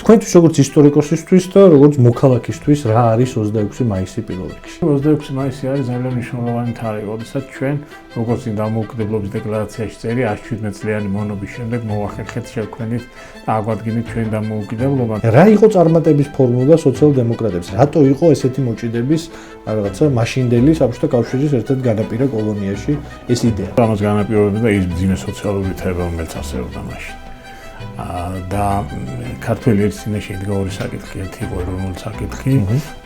თქვენთვის როგორც ისტორიკოსისთვის და როგორც მოქალაქისთვის რა არის 26 მაისი პირველ რიგში? 26 მაისი არის ძალიან მნიშვნელოვანი თარიღი, როდესაც ჩვენ როგორც იმ დამოუკიდებლობის დეკლარაციაში წერი 117 წლიანი მონობის შემდეგ მოახერხეთ შევქმნით და აგვადგინეთ ჩვენი დამოუკიდებლობა. რა იყო წარმატების ფორმულა სოციალ-დემოკრატებს? რატო იყო ესეთი მოჭიდების რაღაცა მაშინდელი საბჭოთა კავშირის ერთ-ერთ განაპირა კოლონიაში ეს იდეა? ამას განაპირობებდა ის მძიმე სოციალური თემა, რომელიც არსებობდა მაშინ. და ქართველი ერთ წინაშე იდგა ორი საკითხი, ერთი იყო ეროვნული საკითხი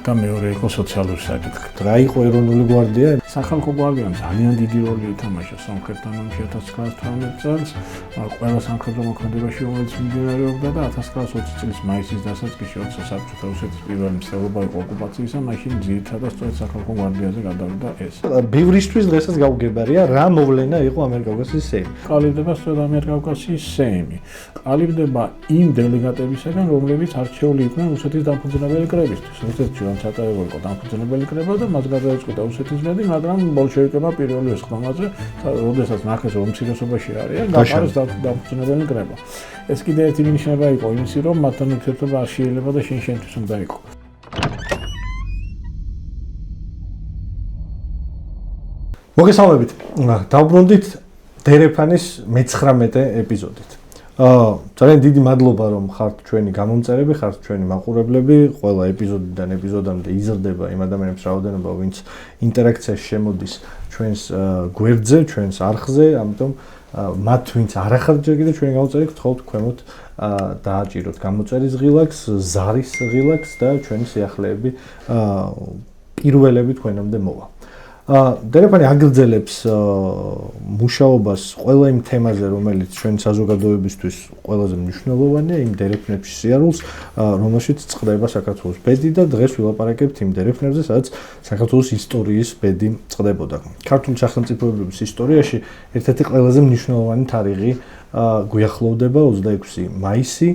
და მეორე იყო სოციალური საკითხი. რა იყო ეროვნული გვარდია? სახალხო გვარდიამ ძალიან დიდი როლი ითამაშა სომხეთთან ომში 1918 წელს, ყველა სამხედრო მოქმედებაში, რომელიც მიმდინარეობდა და 1920 წლის მაისის დასაწყისში, როცა საბჭოთა რუსეთის პირველი მცდელობა იყო ოკუპაციისა, მაშინ ძირითადად სწორედ სახალხო გვარდიაზე გადავიდა ეს. ბევრისთვის დღესაც გაუგებარია, რა მოვლენა იყო ამიერკავკასიის სეიმი. ყალიბდება სწორედ ამიერკავკასიის სეიმი. ყალიბდება იმ დელეგატებისგან, რომლებიც არჩეული იყვნენ რუსეთის დამფუძნებელი კრებისთვის. რუსეთში რომ ჩატარებული იყო დამფუძნებელი კრება და მას გადაეწყვეტა რუსეთის ლედი, მაგრამ ბოლშევიკებმა პირველი ესხდომაზე, როდესაც ნახეს რომ უმცირესობაში არიან, გაყარეს დამფუძნებელი კრება. ეს კიდევ ერთი ნიშნება იყო იმისი, რომ მათთან ურთიერთობა არ შეიძლება და შენ-შენთვის უნდა იყო. მოგესალმებით. დავბრუნდით დერეფანის მე-19 ეპიზოდით. ძალიან დიდი მადლობა რომ ხართ ჩვენი გამომწერები, ხართ ჩვენი მაყურებლები, ყველა ეპიზოდიდან ეპიზოდამდე იზრდება იმ ადამიანების რაოდენობა, ვინც ინტერაქციაში შემოდის ჩვენს გვერდზე, ჩვენს არხზე, ამიტომ მათ ვინც არ ახართ ჯერ კიდევ ჩვენი გამოწერები, გთხოვთ ქვემოთ დააჭიროთ გამოწერის ღილაკს, ზარის ღილაკს და ჩვენი სიახლეები პირველები თქვენამდე მოვა. დერეფანი აგრძელებს მუშაობას ყველა იმ თემაზე, რომელიც ჩვენი საზოგადოებისთვის ყველაზე მნიშვნელოვანია, იმ დერეფნების სიარულს, რომელშიც წყდება საქართველოს ბედი და დღეს ვილაპარაკებთ იმ დერეფნებზე, სადაც საქართველოს ისტორიის ბედი წყდებოდა. ქართული სახელმწიფოების ისტორიაში ერთ-ერთი ყველაზე მნიშვნელოვანი თარიღი გვიახლოვდება 26 მაისი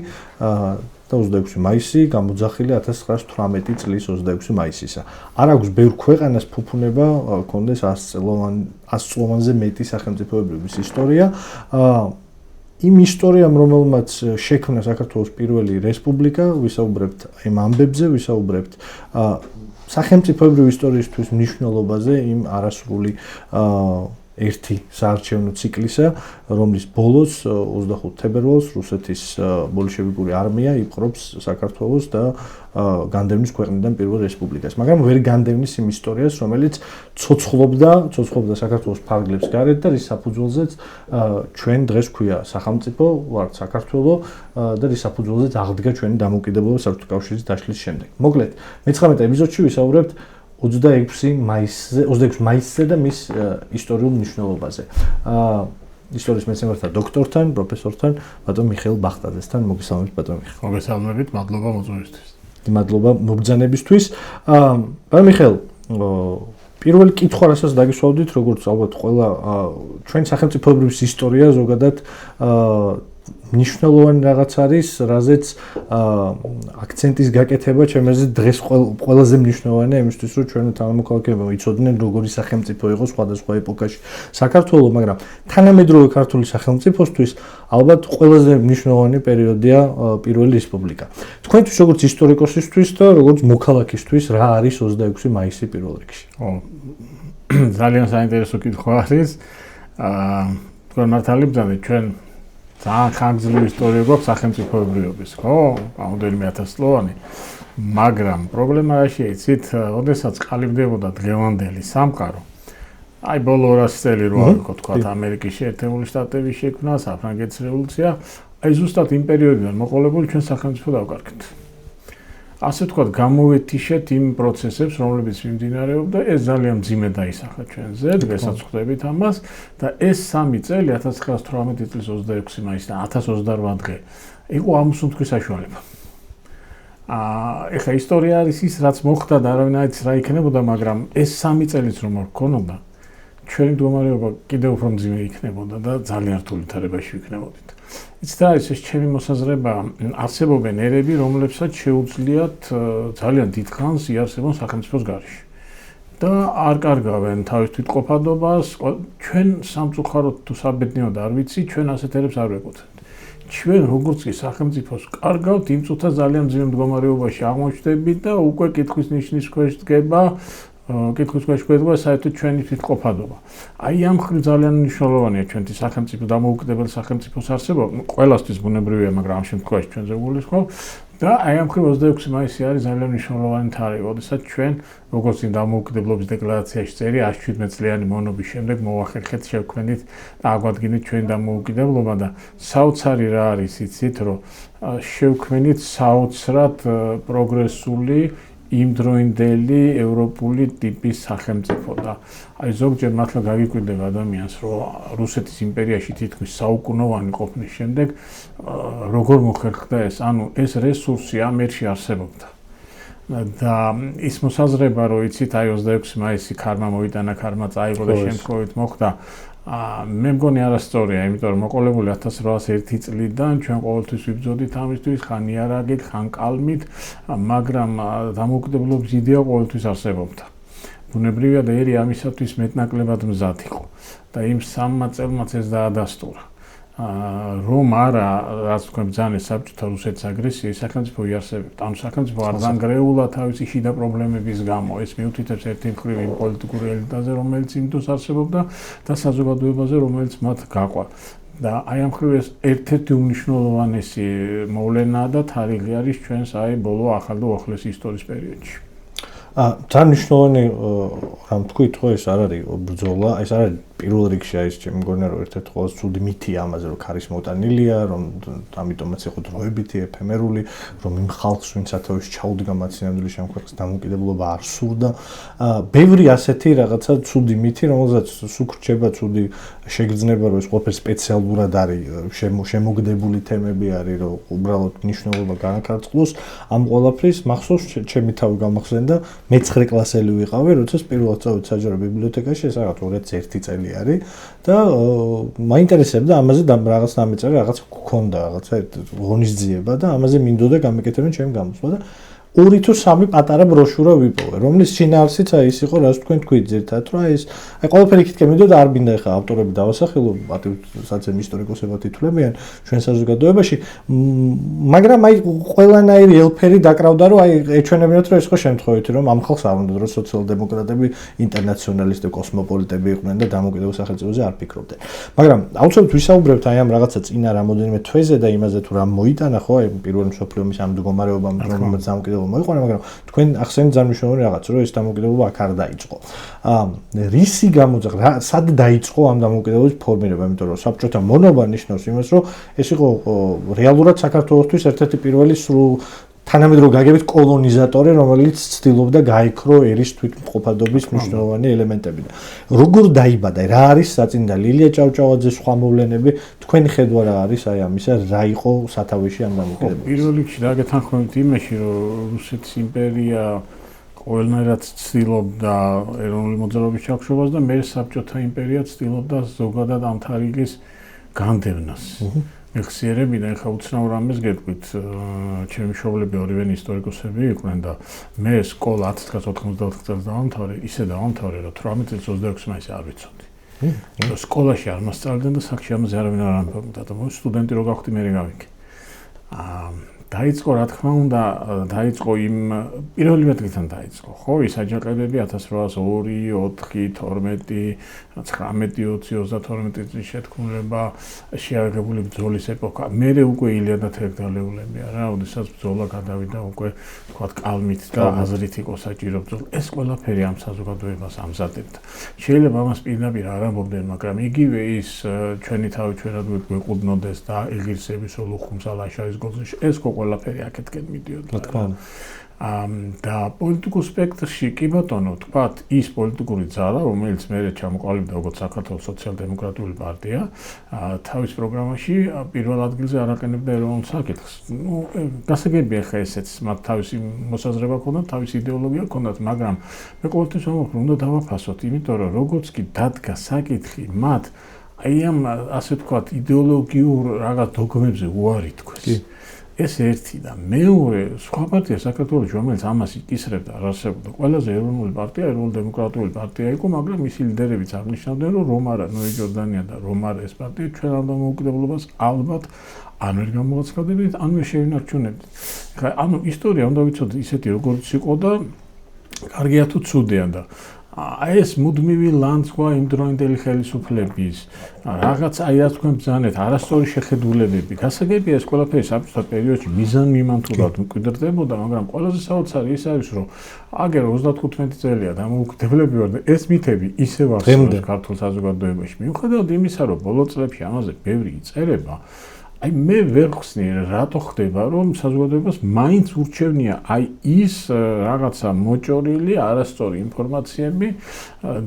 და 26 მაისი გამოძახილი 1918 წლის 26 მაისისა. არ აქვს ბევრ ქვეყანას ფუფუნება კონდეს 100 წლოვანზე მეტი სახელმწიფოების ისტორია. იმ ისტორიამ, რომელმაც შექმნა საქართველოს პირველი რესპუბლიკა, ვისაუბრებთ იმ ამბებზე, ვისაუბრებთ სახელმწიფოებრივი ისტორიისთვის მნიშვნელობაზე, იმ არასრული ერთი საარჩევნო ციკლისა, რომლის ბოლოს 25 თებერვალს რუსეთის ბოლშევიკური არმია იპყრობს საქართველოს და განდევნის ქვეყნიდან პირველ რესპუბლიკას. მაგრამ ვერ განდევნის იმ ისტორიას, რომელიც ცოცხლობდა საქართველოს ფარგლებს გარეთ და რის საფუძველზეც ჩვენ დღეს გვქვია სახელმწიფო, ვართ საქართველო და რის საფუძველზეც აღდგა ჩვენი დამოუკიდებლობა საბჭოთა კავშირის დაშლის შემდეგ. მოკლედ, მე-19 ეპიზოდში ვისაუბრებთ 26 მაისზე და მის ისტორიულ მნიშვნელობაზე. ისტორიის მეცნიერთა დოქტორთან, პროფესორთან, ბატონ მიხეილ ბახტაძესთან. მოგესალმებით ბატონ მიხეილ. მოგესალმებით, მადლობა მოწვევისთვის. მადლობა მობრძანებისთვის. ბატონ მიხეილ, პირველი კითხვა, რასაც დაგისვავდით, როგორც ალბათ ყველა ჩვენ სახელმწიფოებრივი ისტორია ზოგადად მნიშვნელოვანი რაღაც არის, რაზეც აქცენტის გაკეთება ჩემზე დღეს ყველაზე მნიშვნელოვანია იმისთვის, რომ ჩვენი თანამოქალაქეებმა იცოდნენ, როგორი სახელმწიფო იყო სხვადასხვა ეპოქაში საქართველო, მაგრამ თანამედროვე ქართული სახელმწიფოსთვის ალბათ ყველაზე მნიშვნელოვანი პერიოდია პირველი რესპუბლიკა. თქვენთვის როგორც ისტორიკოსისთვის და როგორც მოქალაქისთვის რა არის 26 მაისი პირველ რიგში? ძალიან საინტერესო კითხვა არის. თქვენ მართალი ბრძანეთ, ჩვენ ძალიან ხანგრძლივი ისტორია გვაქვს სახელმწიფოებრიობის, ხო? რამოდენიმე ათასწლოვანი. მაგრამ პრობლემა რაშია, იცით, როდესაც ყალიბდებოდა დღევანდელი სამყარო, აი ბოლო 200 წელი რო ავიღოთ, თქვა ამერიკის შეერთებული შტატების შექმნა, საფრანგეთის რევოლუცია, აი ზუსტად იმ პერიოდიდან მოყოლებული ჩვენ სახელმწიფო დავკარგეთ. ასე ვთქვათ, გამოვეთიშეთ იმ პროცესებს, რომლებიც მიმდინარეობდა, ეს ძალიან მძიმე დაისახა ჩვენზე, დღესაც ხვდებით ამას და ეს 3 წელი 1918 წლის 26 მაისიდან 1028 დღე იყო ამოსუნთქვის საშუალება. ეხლა ისტორია არის ის, რაც მოხდა და არავინ არ იცის რა იქნებოდა, მაგრამ ეს 3 წელიც რომ არ გქონოდა, ჩვენი მდგომარეობა კიდევ უფრო მძიმე იქნებოდა და ძალიან რთული თარებაში ვიქნებოდით. იცით რა არის ეს ჩემი მოსაზრება, არსებობენ ერები, რომლებსაც შეუძლიათ ძალიან დიდ ხანს იარსებონ სახელმწიფოს გარეშე. და არ კარგავენ თავის თვითყოფადობას, ჩვენ სამწუხაროდ თუ საბედნიეროდ არ ვიცი, ჩვენ ასეთ ერებს არ ვეკუთვნით. ჩვენ როგორც კი სახელმწიფოს კარგავთ, იმ წუთას ძალიან ძლიერ მდგომარეობაში აღმოჩნდებით და უკვე კითხვის ნიშნის ქვეშ დგება საერთოდ ჩვენი თვითყოფადობა. აი ამ მხრივ ძალიან მნიშვნელოვანია ჩვენი სახელმწიფო დამოუკიდებელი სახელმწიფოს არსებობა, ყველასთვის ბუნებრივია, მაგრამ ამ შემთხვევაში ჩვენზე გულისხმობ და აი ამ მხრივ 26 მაისი არის ძალიან მნიშვნელოვანი თარიღი, როდესაც ჩვენ როგორც იმ დამოუკიდებლობის დეკლარაციაში წერი 117 წლიანი მონობის შემდეგ მოახერხეთ შევქმნით და აგვადგინეთ ჩვენი დამოუკიდებლობა და საოცარი რა არის იცით, რომ შევქმნით საოცრად პროგრესული იმდროინდელი ევროპული ტიპის სახელმწიფო და აი ზოგჯერ მართლა გაგიკვირდება ადამიანს, რომ რუსეთის იმპერიაში თითქმის საუკუნოვანი ყოფნის შემდეგ როგორ მოხერხდა ეს, ანუ ეს რესურსი ამ ერში არსებობდა. და ის მოსაზრება, რომ იცით, აი 26 მაისი ქარმა მოიტანა, ქარმა წაიღო და შემთხვევით მოხდა, მე მგონი არასწორია, იმიტომ რომ მოყოლებული 1801 წლიდან ჩვენ ყოველთვის ვიბრძოდით ამისთვის, ხან იარაღით, ხან კალმით, მაგრამ დამოუკიდებლობის იდეა ყოველთვის არსებობდა. ბუნებრივია და ერი ამისათვის მეტნაკლებად მზად იყო და იმ 3 წელმაც ეს დაადასტურა. რომ არა, რაც თქვენ ბრძანეს საბჭოთა რუსეთის აგრესიის სახელმწიფო იარსებებდა. ანუ სახელმწიფო არ დანგრეულა თავისი შიდა პრობლემების გამო. ეს მიუთითებს ერთი მხრივ იმ პოლიტიკური ელიტაზე, რომელიც იმ დროს არსებობდა და საზოგადოებაზე, რომელიც მათ გაყვა. და აი ამ მხრივ ეს ერთ-ერთი უმნიშვნელოვანესი მოვლენაა და თარიღი არის ჩვენს აი ბოლო ახალ და უახლესი ისტორიის პერიოდში. თან მნიშვნელოვანი რამ თქვით, ხო ეს არ არის ბრძოლა, ეს არ არის პირველ რიგში არის ჩემი მგონია რომ ერთ-ერთი ყველაზე ცუდი მითია ამაზე რომ ქარის მოტანილია, რომ ამიტომაც იყო დროებითი, ეფემერული, რომ იმ ხალხს ვინც სათავეში ჩაუდგა მათ სინამდვილე შემოქმედების დამოუკიდებლობა არ სურდა. ბევრი ასეთი რაღაცა ცუდი მითი, რომელზეც სუქრჩება, ცუდი შეგრძნება, რომ ეს ყველაფერი სპეციალურად არის შემოგდებული თემები არის, რომ უბრალოდ მნიშვნელობა განაკარწყლოს. ამ ყველაფრის მახსოვს ჩემი თავი გამახსენდა, მე 9 კლასელი ვიყავი, როცა პირველად წავედი საჯარო ბიბლიოთეკაში, ეს რაღაც 2001 წელი არის და მაინტერესებდა ამაზე რაღაც დამეწერა, რაღაც გქონდა, რაღაცა ღონისძიება და ამაზე მინდოდა გამეკეთებინა ჩემი გამოსვლა და 2 თუ 3 პატარა ბროშურა ვიპოვე, რომლის შინაარსიც აი ის იყო, რაც თქვენ თქვით ზერთად, რომ ეს აი ყველაფერი იქითკენ მინდოდა, არ მინდა ხა ავტორები დავასახელო, პატივსაცემი ისტორიკოსებად ითვლებიან ჩვენ საზოგადოებაში, მაგრამ აი ყველანაირი ელფერი დაკრავდა, რომ აი ეჩვენებინათ, რომ ეს ხო შემთხვევითი, რომ ამ ხალხს არ უნდა, რომ სოციალ-დემოკრატები ინტერნაციონალისტები, კოსმოპოლიტები იყვნენ და დამოუკიდებელ სახელმწიფოზე არ ფიქრობდნენ. მაგრამ აუცილებლად ვისაუბრებთ აი ამ რაღაცა წინა რამოდენიმე თვეზე და იმაზე თუ რა მოიტანა, ხო, აი პირველი მსოფლიო ომის ამ მდგომარეობამ, რომელიც დამოუკიდებლობა მოიყვანა, მაგრამ თქვენ ახსენეთ ძალიან მნიშვნელოვანი რაღაც, რომ ეს დამოუკიდებლობა აქ არ დაიწყო. რისი გამოძახა, სად დაიწყო ამ დამოუკიდებლობის ფორმირება, იმიტომ რომ საბჭოთა მონობა ნიშნავს იმას, რომ ეს იყო რეალურად საქართველოსთვის ერთ-ერთი პირველი თანამედროვე გაგებით კოლონიზატორი, რომელიც ცდილობდა გაიქრო ერის თვითმყოფადობის მნიშვნელოვანი ელემენტები. როგორ დაიბადა, რა არის საწინდალი, ილია ჭავჭავაძეს სხვა მოვლენები, თქვენი ხედვა რა არის აი ამისა, რა იყო სათავეში ამ დამოუკიდებლობის? პირველ რიგში დაგეთანხმებით იმაში, რომ რუსეთის იმპერია ყველანაირად ცდილობდა ეროვნული მოძრაობის ჩახშობას და მე საბჭოთა იმპერია ცდილობდა ზოგადად ამ თარიღის განდევნას. მეხსიერებიდან ხა უცნაურ ამას გეტყვით, ჩემი მშობლები ორივენი ისტორიკოსები იყვნენ და მე სკოლა 1994 წელს დავამთავრე, ისე დავამთავრე, რომ 18 წელს 26 მაისი არ ვიცოდი. სკოლაში არ მასწავლდნენ და საქმე ამაზე არავინ არ ამბობდა და მოი სტუდენტი რო გავხდი მე გავიქე. დაიწყო რა თქმა უნდა, დაიწყო იმ პირველი მეთქიდან დაიწყო, ხო, ის აჯანყებები 1802, 4, 12, 19, 20, 32 წლის შეთქმულება, შეარაღებული ბრძოლის ეპოქა. მერე უკვე ილია და თერგდალეულებია რა, ოდესაც ბრძოლა გადავიდა უკვე თქვათ კალმით და აზრით იყო საჭირო ბრძოლა. ეს ყველაფერი ამ საზოგადოებას ამზადებდა. შეიძლება ამას პირდაპირ არ ამბობდნენ, მაგრამ იგივე ის ჩვენი თავი ჩვენად გვეყუდნოდეს და ეგირსების ოლუხუმსა ლაშარის გოძში ეს ყველაფერი აქეთკენ მიდიოდა. რა თქმა უნდა. და პოლიტიკურ სპექტრში კი ბატონო, თქვათ, ის პოლიტიკური ძალა, რომელიც მერე ჩამოყალიბდა როგორც საქართველოს სოციალ-დემოკრატიული პარტია, თავის პროგრამაში პირველ ადგილზე არ აყენებდა ეროვნულ საკითხს. ნუ გასაგებია ხა ესეც, მათ თავისი მოსაზრება ჰქონდათ, თავისი იდეოლოგია ჰქონდათ, მაგრამ მე ყოველთვის ვამბობ, რომ უნდა დავაფასოთ, იმიტომ რომ როგორც კი დადგა საკითხი, მათ აი ამ ასე ვთქვათ, იდეოლოგიურ რაღაც დოგმებზე უარი თქვეს. ეს ერთი და მეორე სხვა პარტია საქართველოში, რომელიც ამას იკისრებდა, არ არსებობდა. ყველაზე ეროვნული პარტია, ეროვნულ-დემოკრატიული პარტია იყო, მაგრამ მისი ლიდერებიც აღნიშნავდნენ, რომ რომარა, ნოე ჯორდანია და რომარა ეს პარტია ჩვენ ამ დამოუკიდებლობას ალბათ ან ვერ გამოაცხადებინეთ, ან ვერ შევინარჩუნებთ. ანუ ისტორია უნდა ვიცოდეთ ისეთი როგორც იყო და კარგია თუ ცუდია და ეს მუდმივი ლანცვა იმდროინდელი ხელისუფლების რაღაც რაც თქვენ ბრძანეთ არასწორი შეხედულებები გასაგებია ეს ყველაფერი საბჭოთა პერიოდში მიზანმიმართულად მკვიდრდებოდა მაგრამ ყველაზე საოცარი ის არის რომ აგერ 35 წელია დამოუკიდებლები ვარ და ეს მითები ისევ არსებობს ქართულ საზოგადოებაში მიუხედავად იმისა რომ ბოლო წლებში ამაზე ბევრი იწერება აი მე ვერ ხსნი რატო ხდება რომ საზოგადოებას მაინც ურჩევნია აი ის რაღაცა მოჭორილი არასწორი ინფორმაციები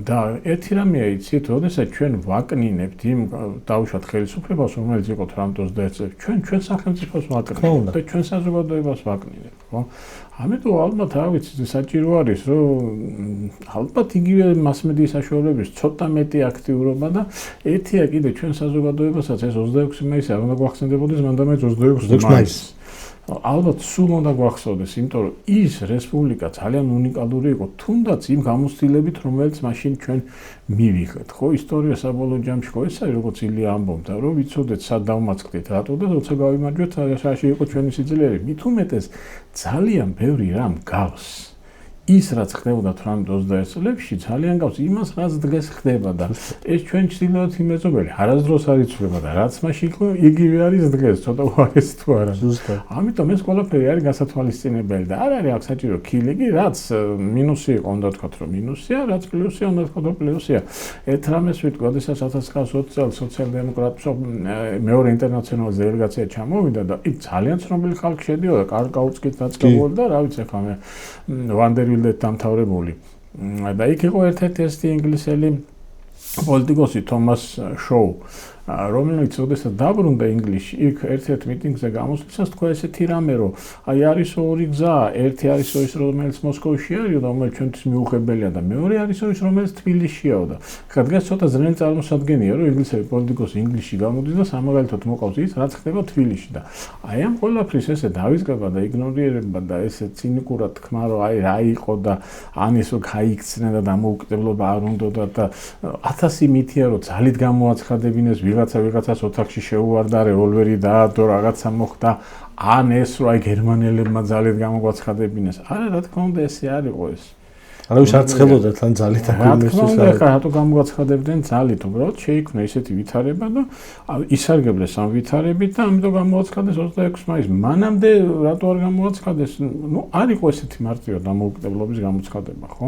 და ერთი რამეა იცით როდესაც ჩვენ ვაკნინებთ იმ დაუშვათ ხელისუფლებას რომელიც იყო 18-21 წელს ჩვენ სახელმწიფოს ვაკნინებთ და ჩვენ საზოგადოებას ვაკნინებთ ხო ამიტომ ალბათ რა ვიცი საჭირო არის რომ ალბათ იგივე მასმედიის საშუალებების ცოტა მეტი აქტიურობა და ერთია კიდე ჩვენ საზოგადოებასაც ეს 26 მაისი არ უნდა გვახსენდებოდეს მანდამაიც 26 მაისს ალბათ სულ უნდა გვახსოვდეს იმიტომ რომ ის რესპუბლიკა ძალიან უნიკალური იყო თუნდაც იმ გამოცდილებით რომელიც მაშინ ჩვენ მივიღეთ ხო ისტორია საბოლოო ჯამში ხო ეს არის როგორც ილია ამბობდა რომ ვიცოდეთ სად დავმაწყდით რატო და როცა გავიმარჯვეთ რაში იყო ჩვენი სიძლიერე მით უმეტეს ძალიან ბევრი რამ გავს ის რაც ხდებოდა 18-21 წლებში ძალიან გავს იმას რაც დღეს ხდება და ეს ჩვენ ჩრდილოეთი მეზობელი არასდროს არ იცვლება და რაც მაშინ იყო იგივე არის დღეს ცოტა უარესი თუ არა ზუსტად ამიტომ ეს ყველაფერი არის გასათვალისწინებელი და არ არის აქ საჭირო ქილიკი რაც მინუსი იყო უნდა ვთქვათ რომ მინუსია რაც პლუსია უნდა ვთქვათ რომ პლუსია ერთ რამეს ვიტყვი როდესაც 1920 წელს სოციალ-დემოკრატთა მეორე ინტერნაციონალის დელეგაცია ჩამოვიდა და იქ ძალიან ცნობილი ხალხი შედიოდა კარკაუცკით დაწყებული და რა ვიცი ახლა მე ვანდერი დამთავრებული და იქ იყო ერთ-ერთი ინგლისელი პოლიტიკოსი თომას შოუ რომელიც როდესაც დაბრუნდა ინგლისში იქ ერთ-ერთ მიტინგზე გამოსვლისას თქვა ესეთი რამე რომ აი არის ორი გზა ერთი არის ის რომელიც მოსკოვში არის და რომელიც ჩვენთვის მიუღებელია და მეორე არის ის რომელიც თბილისშიაო და ხა დღეს ცოტა ძნელი წარმოსადგენია რომ ინგლისელი პოლიტიკოსი ინგლისში გამოდის და სამაგალითოდ მოყავს ის რაც ხდება თბილისში და აი ამ ყველაფრის ესე დავიწყება და იგნორირება და ესე ცინიკურად თქმა რომ აი რა იყო და ან ისო გაიქცნენ და დამოუკიდებლობა არ უნდოდა და 1000 მითია რომ ძალით გამოაცხადებინეს ვიღაცას ოთახში შეუვარდა რევოლვერი დაადო რაღაცა მოხდა ან ეს რო აი გერმანელებმა ძალით გამოგვაცხადებინეს არა რა თქმა უნდა ესე არ იყო ეს არავის არ ცხელოდა თან ძალით აკმისთვის რა რატო გამოაცხადებდნენ ძალით უბრალოდ შეიქმნა ისეთი ვითარება და ისარგებლეს ამ ვითარებით და ამიტომ გამოაცხადეს 26 მაისს მანამდე რატო არ გამოაცხადეს ნუ არ იყო ესეთი მარტივად დამოუკიდებლობის გამოცხადება ხო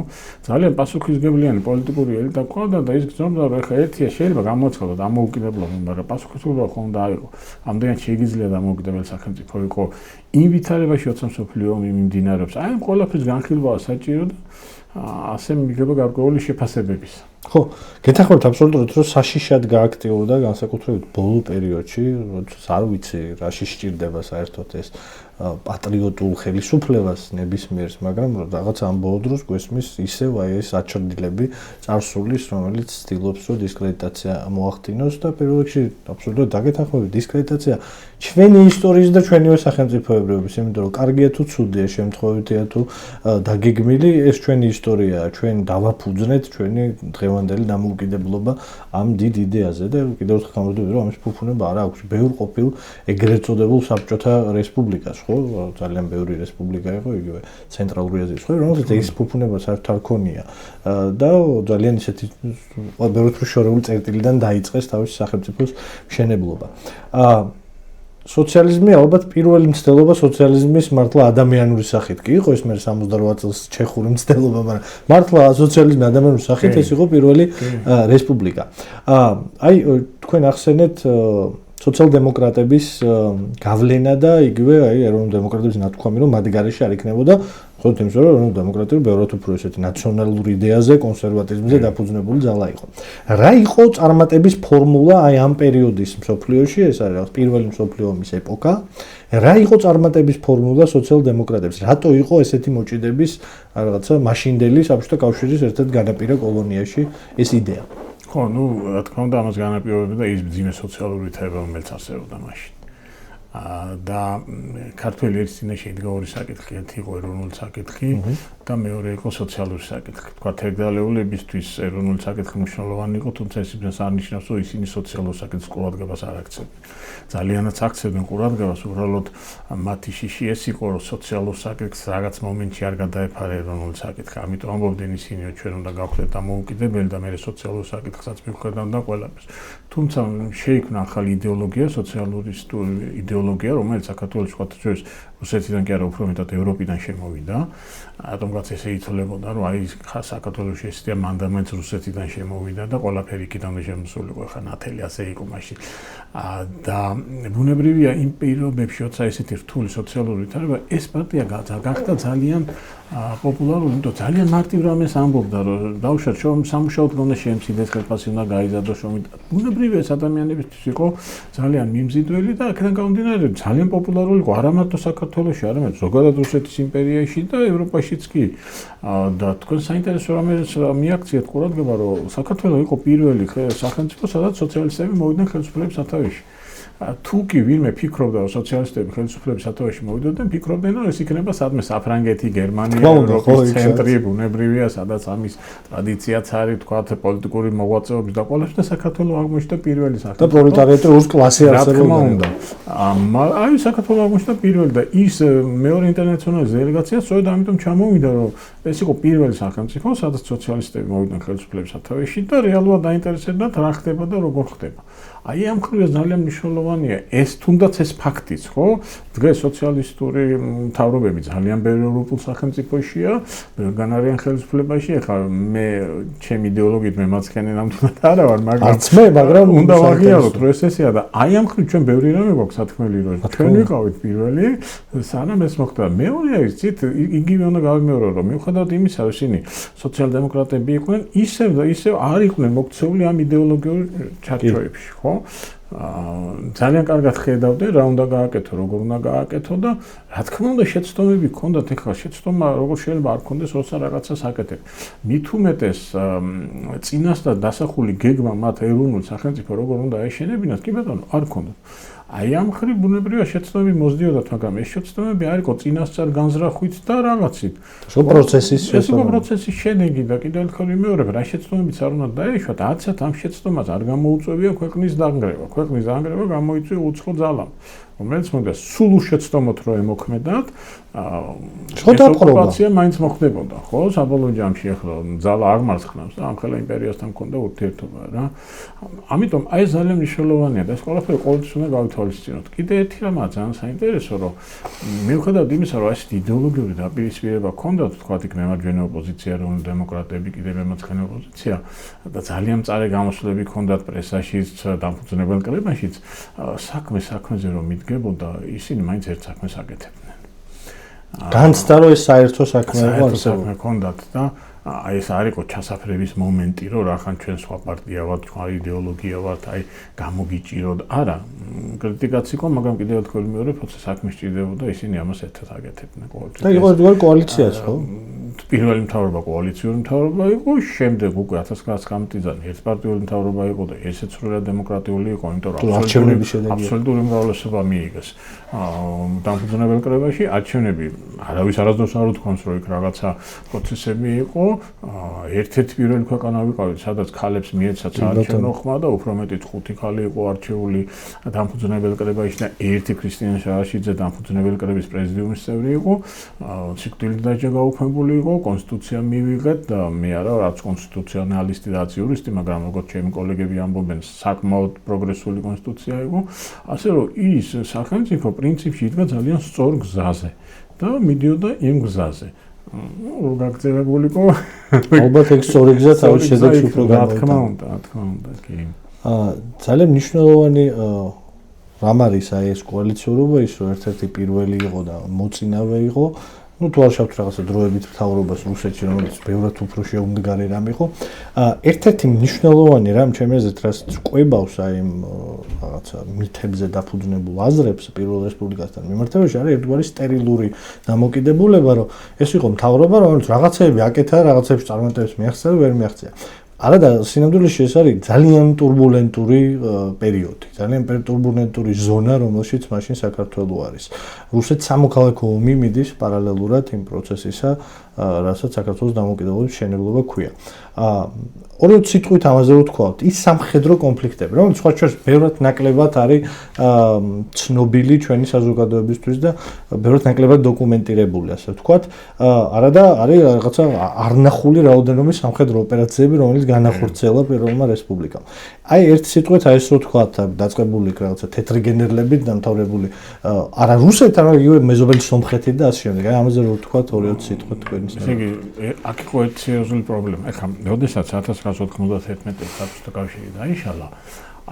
ძალიან პასუხისმგებლიანი პოლიტიკური ელიტა ყავდა და ის გრძნობდა რომ ეხლა ერთია შეიძლება გამოაცხადოს დამოუკიდებლობა მაგრამ პასუხისმგებლობა ხო უნდა აიღო ამდენად შეიძლება დამოუკიდებელი სახელმწიფო იყო იმ ვითარებაში 20 მსოფლიო ომი მიმდინარეობს აი ამ ყველაფრის განხილვაა საჭირო და ასე მიგება გარკვეული შეფასებების. ხო, გეთახმებით აბსოლუტურად რომ საშიშად გააქტიურდა განსაკუთრებით ბოლო პერიოდში, როდესაც არ ვიცი რა სჭირდება საერთოდ ეს პატრიოტულ ხელისუფლებას ნებისმიერს, მაგრამ რაღაც ამ ბოლო დროს გვესმის ისევ აი ეს აჩრდილები წარსულის, რომელიც ცდილობს რომ დისკრედიტაცია მოახდინოს და პირველ რიგში აბსოლუტურად დაგეთახმებით დისკრედიტაცია ჩვენი ისტორიის და ჩვენივე სახელმწიფოებრიობის, იმიტომ რომ კარგია თუ ცუდია, შემთხვევითია თუ დაგეგმილი, ეს ჩვენი ისტორიაა, ჩვენ დავაფუძნეთ ჩვენი დღევანდელი დამოუკიდებლობა ამ დიდ იდეაზე და კიდევ ერთხელ გამოვიდოდი რომ ამის ფუფუნება არ აქვს. ბევრ ყოფილ ეგრეთ წოდებულ საბჭოთა რესპუბლიკას, ხო? ძალიან ბევრი რესპუბლიკა იყო იგივე ცენტრალური აზიის ხო, რომელსაც ეს ფუფუნება საერთოდ არ ქონია და ძალიან ისეთი ბევრ შორეული წერტილიდან დაიწყეს თავისი სახელმწიფოს მშენებლობა. სოციალიზმი ალბათ პირველი მცდელობა სოციალიზმის მართლა ადამიანური სახით კი იყო ეს მე 68 წელს ჩეხური მცდელობა მაგრამ მართლა სოციალიზმი ადამიანური სახით ეს იყო პირველი რესპუბლიკა. აი თქვენ ახსენეთ სოციალ-დემოკრატების გავლენა და იგივე აი ეროვნულ დემოკრატების ნათქვამი რომ მათ გარეშე არ იქნებოდა ხოთ იმის რომ ეროვნულ დემოკრატია ბევრად უფრო ესეთი ნაციონალური იდეაზე, კონსერვატიზმზე დაფუძნებული ძალა იყო. რა იყო წარმატების ფორმულა აი ამ პერიოდის მსოფლიოში, ეს არის რაღაც პირველი მსოფლიო ომის ეპოქა. რა იყო წარმატების ფორმულა სოციალ-დემოკრატების? რატო იყო ესეთი მოჭიდების რაღაცა მაშინდელი საბჭოთა კავშირის ერთ-ერთ განაპირა კოლონიაში ეს იდეა? ხო, ნუ რა თქმა უნდა ამას განაპირობებდა ის ძიმე სოციალური თეორია, რომელიც არსებობდა მაშინ. და ქართველი ერთ წინაშე იდგა ორი საკითხი, ერთი იყო ეროვნული საკითხი და მეორე იყო სოციალური საკითხი. თქვა თერგდალებისთვის ეროვნული საკითხი მნიშვნელოვანი იყო, თუმცა ეს იმას არ ნიშნავს, რომ ისინი სოციალურ საკითხს ყურადღებას არ აქცევდნენ. ძალიანაც აქცევდნენ ყურადღებას, უბრალოდ მათი შიში ეს იყო, რომ სოციალურ საკითხს რაღაც მომენტში არ გადაეფარა ეროვნული საკითხი. ამიტომ ამბობდნენ ისინი, რომ ჩვენ უნდა გავხდეთ დამოუკიდებელი და მე სოციალურ საკითხსაც მივხვდეთ და ყველაფერს. თუმცა შეიქმნა ახალი იდეოლოგია, სოციალურისტული იდეოლოგია, რომელიც საქართველოს შუათაჩვერის რუსეთიდან კი არა უფრო მეტად ევროპიდან შემოვიდა. რატომღაც ესე ითვლებოდა, რომ აი საქართველოს ესეთი მანდამენტს რუსეთიდან შემოვიდა და ყველაფერი იქიდანვე შემოსული იყო, ხა ნათელი ასე იყო მაშინ. და ბუნებრივია იმ პირობებში, როცა ესეთი რთული სოციალური ვითარება, ეს პარტია გახდა ძალიან პოპულარული, იმიტომ ძალიან მარტივ რამეს ამბობდა, რომ დავუშვათ სამუშაოდ უნდა შეემცირდეს, ხელფასი უნდა გაიზარდოს, რომ ბუნებრივია ეს ადამიანებისთვის იყო ძალიან მიმზიდველი და აქედან გამომდინარე ძალიან პოპულარული იყო არა მარტო საქართველოში, არამედ ზოგადად რუსეთის იმპერიაში და ევროპაშიც კი. და თქვენ საინტერესო რამეს მიაქციეთ ყურადღება, რომ საქართველოს იყო პირველი სახელმწიფო, სადაც სოციალისტები მოვიდნენ ხელისუფლების სათავეში. თუ კი ვინმე ფიქრობდა, რომ სოციალისტები ხელისუფლების სათავეში მოვიდოდნენ, ფიქრობდნენ, რომ ეს იქნება სადმე საფრანგეთი, გერმანია, ევროპის ცენტრი, ბუნებრივია, სადაც ამის ტრადიციაც არის, თქვათ, პოლიტიკური მოღვაწეობის და ყველაფერს და საქართველოს აღმოჩნდა პირველი სახელმწიფო. და პროლეტარიატი რუს კლასი არსებობდა. აი საქართველოს აღმოჩნდა პირველი და ის მეორე ინტერნაციონალის დელეგაცია სწორედ ამიტომ ჩამოვიდა, რომ ეს იყო პირველი სახელმწიფო, სადაც სოციალისტები მოვიდნენ ხელისუფლების სათავეში და რეალურად დაინტერესებდათ რა ხდება და როგორ ხდება. აი ამ ხრივ ძალიან მნიშვნელოვანია ეს თუნდაც ეს ფაქტიც, ხო? დღეს სოციალისტური მთავრობები ძალიან ბევრი ევროპულ სახელმწიფოშია, ბევრგან არიან ხელისუფლებაში. ეხლა მე ჩემი იდეოლოგიით მე მაცხენე ნამდვილად არა ვარ, მაგრამ უნდა ვაღიაროთ, რომ ეს ესეა და აი ამ ხრივ ჩვენ ბევრი რამე გვაქვს სათქმელი, რომ ჩვენ ვიყავით პირველი, სანამ ეს მოხდა. მეორე არის ცით იგივე უნდა გავიმეორო, რომ მიუხედავად იმისა, რომ ისინი სოციალ-დემოკრატები იყვნენ, ისევ და ისევ არ იყვნენ მოქცეული ამ იდეოლოგიურ ჩარჩოებში, ხო? ძალიან კარგად ხედავდნენ რა უნდა გააკეთო, როგორ უნდა გააკეთო და რა თქმა უნდა შეცდომები ჰქონდათ, ეხლა შეცდომა როგორ შეიძლება არ ქონდეს, როცა რაღაცას აკეთებ. მით უმეტეს წინასწარ დასახული გეგმა მათ ეროვნულ სახელმწიფო როგორ უნდა ეშენებინათ, კი ბატონო, არ ქონდათ. აი ამ ხრივ ბუნებრივია შეცდომები მოძდიოდათ, მაგრამ ეს შეცდომები არ იყო წინასწარ განზრახვით და რაღაცით. ეს პროცესის შეცდომა. ეს იყო პროცესის შედეგი და კიდევ ერთხელ ვიმეორებ, რა შეცდომებიც არ უნდა დაეშვათ, არცერთ ამ შეცდომას არ გამოუწვევია ქვეყნის დანგრევა. ქვეყნის დანგრევა გამოიწვია უცხო ძალამ, რომელიც მოდი სულ უშეცდომოთ რომ ემოქმედათ, ოკუპაცია მაინც მოხდებოდა, ხო? საბოლოო ჯამში ახლა ძალა აღმარცხნავს და ამხელა იმპერიასთან მქონდა ურთიერთობა რა. ამიტომ აი ეს ძალიან მნიშვნელოვანია და ეს ყველაფერი ყოველთვის უნდა გავითვალისწინოთ. კიდე ერთი რამაა ძალიან საინტერესო, რომ მიუხედავად იმისა, რომ ასეთი იდეოლოგიური დაპირისპირება ჰქონდათ, თქვათ იქ მემარჯვენე ოპოზიცია, ეროვნული დემოკრატები, კიდე მემარცხენე ოპოზიცია და ძალიან მწარე გამოსვლები ჰქონდათ პრესაშიც, დამფუძნებელ კრებაშიც, საქმეზე რომ მიდგებოდა, ისინი მაინც ერთ საქმეს აკეთებდნენ. განცდა რომ ეს საერთო საქმე იყო საერთო ჰქონდათ და აი ეს არ იყო ჩასაფრების მომენტი, რომ რახან ჩვენ სხვა პარტია ვართ, სხვა იდეოლოგია ვართ, აი გამოგიჭიროთ. არა, კრიტიკაც იყო, მაგრამ კიდევ ერთხელ მეორე პროცესი საქმე სჭირდებოდა, ისინი ამას ერთად აკეთებდნენ ყოველთვის. და იყო ერთგვარი კოალიციაც, ხო? პირველი მთავრობა კოალიციური მთავრობა იყო, შემდეგ უკვე 1990 წლიდან ერთპარტიული მთავრობა იყო და ესეც სრულად დემოკრატიული იყო, იმიტომ რომ აბსოლუტური უმრავლესობა მიიღეს. დამფუძნებელ კრებაში არჩევნები არავის არასდროს არ უთქვამს, რომ იქ რაღაცა პროცესები იყო. ერთ-ერთი პირველი ქვეყანა ვიყავით, სადაც ქალებს მიეცათ საარჩევნო ხმა და უფრო მეტიც 5 ქალი იყო არჩეული დამფუძნებელ კრებაში და ერთი ქრისტიან შარაშიძე დამფუძნებელ კრების პრეზიდიუმის წევრი იყო. სიკვდილით დაჯა გაუქმებული იყო, კონსტიტუცია მივიღეთ და მე არა რაც კონსტიტუციონალისტი და იურისტი, მაგრამ როგორც ჩემი კოლეგები ამბობენ, საკმაოდ პროგრესული კონსტიტუცია იყო. ასე რომ ის სახელმწიფო პრინციპში იდგა ძალიან სწორ გზაზე და მიდიოდა იმ გზაზე. გაგრძელებული იყო. ალბათ ეგ სწორი გზა თავის შედეგს უფრო რა თქმა უნდა, კი. ძალიან მნიშვნელოვანი რამ არის აი ეს კოალიციურობა, ის რომ ერთ-ერთი პირველი იყო და მოწინავე იყო. თუ არ შევთ რაღაცა დროებით მთავრობას რუსეთში, რომელიც ბევრად უფრო შეუმდგარი რამ იყო. ერთ-ერთი მნიშვნელოვანი რამ ჩემი აზრით, რაც ყვებავს აი იმ რაღაცა მითებზე დაფუძნებულ აზრებს პირველ რესპუბლიკასთან მიმართებაში, არის ერთგვარი სტერილური დამოკიდებულება, რომ ეს იყო მთავრობა, რომელიც რაღაცეები აკეთა, რაღაცეებს წარმატებებს მიაღწია და ვერ მიაღწია. არადა სინამდვილეში ეს არის ძალიან турბულენტური პერიოდი, ძალიან турბულენტური ზონა, რომელშიც მაშინ საქართველო არის. რუსეთს სამოქალაქო ომი მიდის პარალელურად იმ პროცესისა, რასაც საქართველოს დამოუკიდებლობის მშენებლობა ქვია. ორი სიტყვით ამაზე ვთქვათ, ის სამხედრო კონფლიქტები, რომელიც სხვა ჩვენს ბევრად ნაკლებად არის ცნობილი ჩვენი საზოგადოებისთვის და ბევრად ნაკლებად დოკუმენტირებული, ასე ვთქვათ. არადა არის რაღაცა არნახული რაოდენობის სამხედრო ოპერაციები, რომელიც განახორციელა პირველმა რესპუბლიკამ. აი ერთ სიტყვით აი ეს რო ვთქვათ, დაწყებული რაღაცა თეთრი გენერლებით დამთავრებული არა რუსეთთან, არა იგივე მეზობელი სომხეთით და ასე შემდეგ. აი ამაზე რო ვთქვათ 2-3 სიტყვით თქვენი. ესე იგი, აქ იყო ერთ სერიოზული პრობლემა. ეხლა, როდესაც 1991 წელს საბჭოთა კავშირი დაიშალა,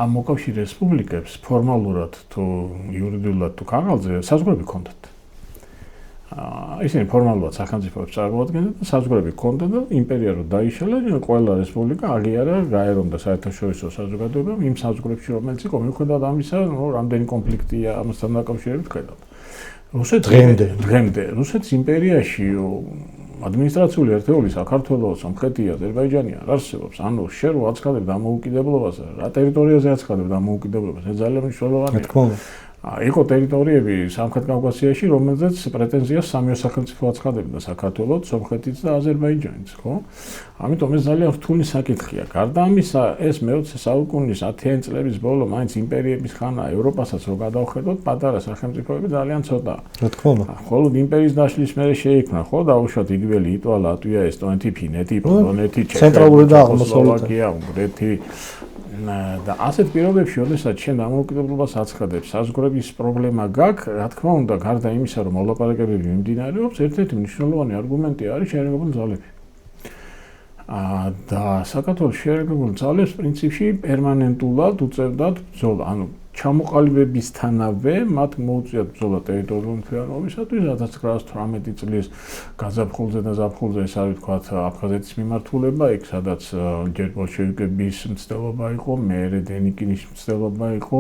ამ მოკავშირე რესპუბლიკებს ფორმალურად თუ იურიდიულად თუ ქაღალდზე საზღვრები ჰქონდათ. ისინი ფორმალურად სახელმწიფოებს წარმოადგენდნენ და საზღვრები ჰქონდათ და იმპერია რო დაიშალა, ყველა რესპუბლიკა აღიარა, გაერონდა საერთაშორისო საზოგადოებამ იმ საზღვრებში, რომელიც იყო მიუხედავად ამისა, რამდენი კონფლიქტია ამასთან დაკავშირებით ხედავთ. დღემდე რუსეთის იმპერიაში ადმინისტრაციული ერთეული საქართველოს, სომხეთი, აზერბაიჯანი არ არსებობს. ანუ შენ რო აცხადებ დამოუკიდებლობას, რა ტერიტორიაზე აცხადებ დამოუკიდებლობას, ეს ძალიან მნიშვნელოვანია. თქმა უნდა. იყო ტერიტორიები სამხრეთ კავკასიაში, რომელზეც პრეტენზიას სამეო სახელმწიფო აცხადებდა საქართველოს, სომხეთიც და აზერბაიჯანიც, ხო? ამიტომ ეს ძალიან რთული საკითხია. გარდა ამისა, ეს მე-20 საუკუნის 10-იანი წლების ბოლო მაინც იმპერიების ხანა ევროპასაც რო გადავხედოთ, პატარა სახელმწიფოები ძალიან ცოტაა. რა თქმა უნდა. ხოლო იმპერიის დაშლის მერე შეიქმნა, ხო, დაუშვათ იგივე ლიტვა, ლატვია, ესტონეთი, ფინეთი, პოლონეთი, ცენტრალური და აღმოსავლეთი, უნგრეთი და ასეთ პირობებში, როდესაც შენ დამოუკიდებლობას აცხადებს, საზღვრების პრობლემა გაქვს, რა თქმა უნდა, გარდა იმისა, რომ მოლაპარაკებები მიმდინარეობს, ერთ-ერთი მნიშვნელოვანი არგუმენტი არის შეერაგებული ძალები. და საქართველოს შეერაგებული ძალებს პრინციპში პერმანენტულად უწევდათ ბრძოლა, ანუ ჩამოყალიბებისთანავე მათ მოუწიათ ბრძოლა ტერიტორიული მთლიანობისათვის 1918 წლის გაზაფხულზე და ზაფხულზე ეს არის თქვათ აფხაზეთის მიმართულება, იქ სადაც ჯერ ბოლშევიკების მცდელობა იყო, მერე დენიკინის მცდელობა იყო.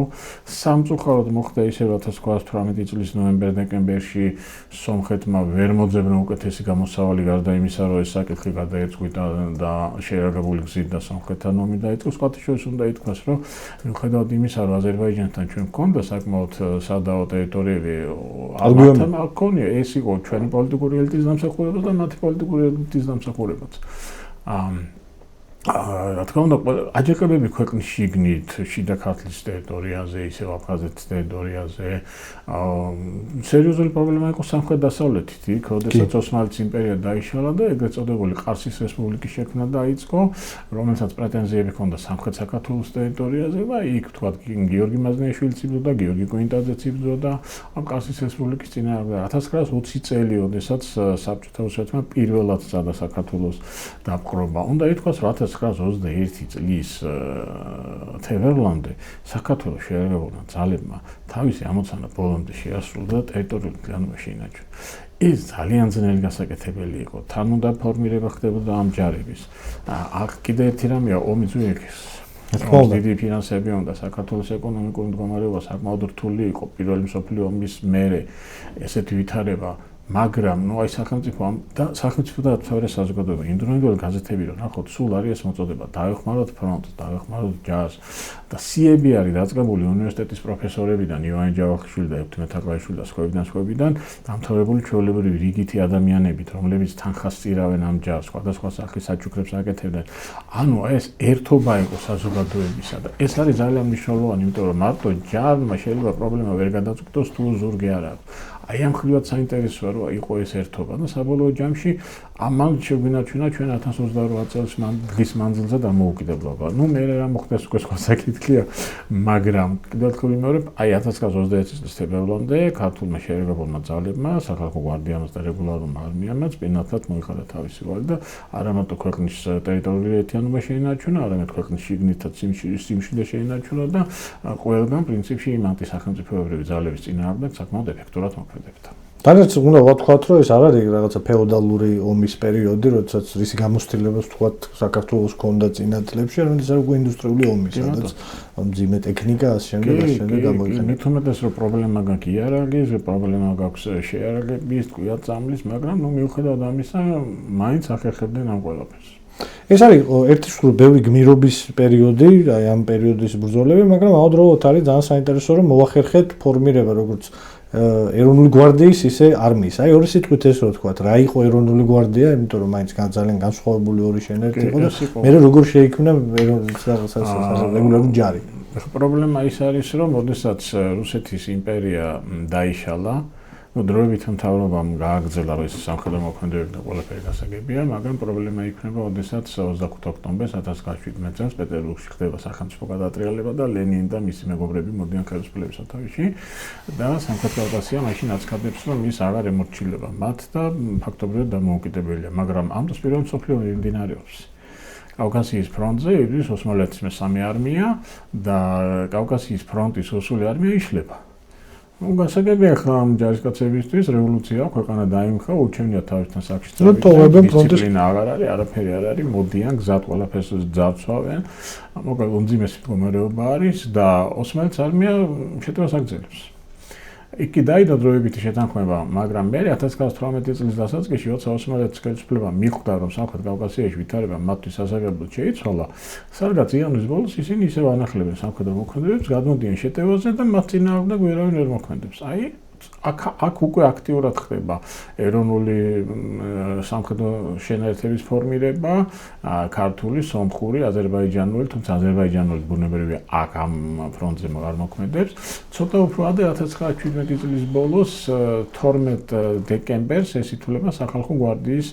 სამწუხაროდ მოხდა ისე 1918 წლის ნოემბერ-დეკემბერში სომხეთმა ვერ მოძებნა უკეთესი გამოსავალი გარდა იმისა, რომ ეს საკითხი გადაეწყვიტა და შეერაგებული გზით და სომხეთთან ომი დაიწყო. სხვათაშორის უნდა ითქვას, რომ მიუხედავად იმისა, რომ აზერბაიჯანთან ჩვენ გქონდა საკმაოდ სადაო ტერიტორიები, ამათთან არ გქონია, ეს იყო ჩვენი პოლიტიკური ელიტის დამსახურება და მათი პოლიტიკური ელიტის დამსახურებაც. რა თქმა უნდა, აჯანყებები ქვეყნის შიგნით, შიდა ქართლის ტერიტორიაზე, ისევ აფხაზეთის ტერიტორიაზე, სერიოზული პრობლემა იყო სამხრეთ-დასავლეთით, იქ, როდესაც ოსმალეთის იმპერია დაიშალა და ეგრეთ წოდებული ყარსის რესპუბლიკის შექმნა დაიწყო, რომელსაც პრეტენზიები ჰქონდა სამხრეთ საქართველოს ტერიტორიაზე და იქ, თქვათ, გიორგი მაზნიაშვილიც იბრძოდა, გიორგი კოინტაძეც იბრძოდა ამ ყარსის რესპუბლიკის წინააღმდეგ. 1920 წელი, როდესაც საბჭოთა უსაჯმა პირველად სცადა საქართველოს დაპყრობა. უნდა ითქვას, რომ 1921 წლის თებერვლამდე საქართველოს შეერაგებულმა ძალებმა თავისი ამოცანა ბოლომდე შეასრულა და ტერიტორიული მთლიანობა შეინარჩუნა. ეს ძალიან ძნელი გასაკეთებელი იყო. თან უნდა ფორმირება ხდებოდა ამ ჯარების. აქ კიდე ერთი რამეა, ომი ძუიეკის. დიდი ფინანსები უნდა საქართველოს ეკონომიკური მდგომარეობა საკმაოდ რთული იყო პირველი მსოფლიო ომის მერე ესეთი ვითარება. მაგრამ ნუ აი სახელმწიფო და სახელმწიფო და თავის საზოგადოება ინდივიდუალური გაზეთები რომ ნახოთ სულ არის ეს მოწოდება დაეხმაროთ ფრონტს, დაეხმაროთ ჯარს და სიები არის დაწყებული უნივერსიტეტის პროფესორებიდან ივანე ჯავახიშვილი და ექვთიმე თაყაიშვილი და სხვებიდან დამთავრებული ჩვეულებრივი რიგითი ადამიანებით, რომლებიც თანხას სწირავენ ამ ჯარს, სხვადასხვა სახის საჩუქრებს აკეთებდნენ. ანუ ეს ერთობა იყო საზოგადოებისა და ეს არის ძალიან მნიშვნელოვანი, იმიტომ რომ მარტო ჯარმა შეიძლება პრობლემა ვერ გადაწყვიტოს თუ ზურგი არ აქვს. აი ამ ხრივად საინტერესოა რომ იყო ეს ერთობა და საბოლოო ჯამში ამან შეგვინარჩუნა ჩვენ 1928 წელს დღის მანძილზე დამოუკიდებლობა. ნუ მე რა მოხდეს უკვე სხვა საკითხია, მაგრამ კიდევ ერთხელ ვიმეორებ, აი 1921 წლის თებერვლამდე ქართულმა შეერაგებულმა ძალებმა, სახალხო გვარდიამაც და რეგულარულმა არმიამაც პირნათლად მოიხადა თავისი ვალი და არა მარტო ქვეყნის ტერიტორიული ერთიანობა შეინარჩუნა, არამედ ქვეყნის შიგნითაც სიმშვიდე შეინარჩუნა და ყველგან პრინციპში იმ ანტისახელმწიფოებრივი ძალების წინააღმდეგ საკმაოდ ეფექტურად მოქმედებდა. დანაც უნდა ვთქვათ, რომ ეს არ არის რაღაცა ფეოდალური ომის პერიოდი, როდესაც რისი გამოცდილებას ვთქვათ საქართველოს ჰქონდა წინა წლებში, არამედ ეს არის უკვე ინდუსტრიული ომი, სადაც მძიმე ტექნიკა ასე შემდეგ გამოიყენება. მით უმეტეს რომ პრობლემა გაქვს იარაღის, პრობლემა გაქვს შეარაღების, ტყვია წამლის, მაგრამ ნუ მიუხედავად ამისა, მაინც ახერხებდნენ ამ ყველაფერს. ეს არის ერთი სულ ბევრი გმირობის პერიოდი, აი ამ პერიოდის ბრძოლები, მაგრამ ამავდროულად არის ძალიან საინტერესო რომ მოახერხეთ ფორმირება როგორც ეროვნული გვარდიის, ისე არმიის. აი ორი სიტყვით ეს რო ვთქვათ, რა იყო ეროვნული გვარდია, იმიტომ რომ მაინც ძალიან განსხვავებული ორი შენერთი იყო და მე როგორ შეიქმნა რეგულარული ჯარი. ახლა პრობლემა ის არის, რომ ოდესაც რუსეთის იმპერია დაიშალა, დროებით მთავრობამ გააგრძელა ეს სამხედრო მოქმედებები და ყველაფერი გასაგებია, მაგრამ პრობლემა იქნება, ოდესაც 25 ოქტომბერს 1917 წელს პეტერბურგში ხდება სახელმწიფო გადატრიალება და ლენინი და მისი მეგობრები მოდიან ხელისუფლების სათავეში და სამხედრო ოპერაცია მაშინ აცხადებს, რომ ის აღარ ემორჩილება მათ და ფაქტობრივად დამოუკიდებელია, მაგრამ ამ დროს პირველი მსოფლიო ომი მიმდინარეობს. კავკასიის ფრონტზე იბრძვის ოსმალეთის მესამე არმია და კავკასიის ფრონტის რუსული არმია იშლება. გასაგებია ხა ამ ჯარისკაცებისთვის რევოლუცია ქვეყანა დაიმხა, ურჩევნია თავისთან საკში წავიდნენ, დისციპლინა აღარ არის, არაფერი არ არის, მოდიან გზად ყველაფერს ძარცვავენ. მოკლედ უმძიმესი მდგომარეობა არის და ოსმალეთის არმია შეტევას აგრძელებს. იქ დაიდო დროებითი შეთანხმება, მაგრამ მე 1918 წლის დასაწყისში, როცა ოსმალეთის ხელისუფლება მიხვდა, რომ სამხრეთ კავკასიაში ვითარება მათთვის სასარგებლოდ შეიცვალა, სადღაც იანვრის ბოლოს ისინი ისევ ანახლებენ სამხედრო მოქმედებებს, გადმოდიან შეტევაზე და მათ წინააღმდეგ ვერავინ ვერ მოქმედებს. აი, აქ უკვე აქტიურად ხდება ეროვნული სამხედრო შენაერთების ფორმირება, ქართული, სომხური, აზერბაიჯანული, თუმცა აზერბაიჯანული ბუნებრივია აქ ამ ფრონტზე არ მოქმედებს. ცოტა უფრო ადრე 1917 წლის ბოლოს 12 დეკემბერს ეს ითვლება სახალხო გვარდიის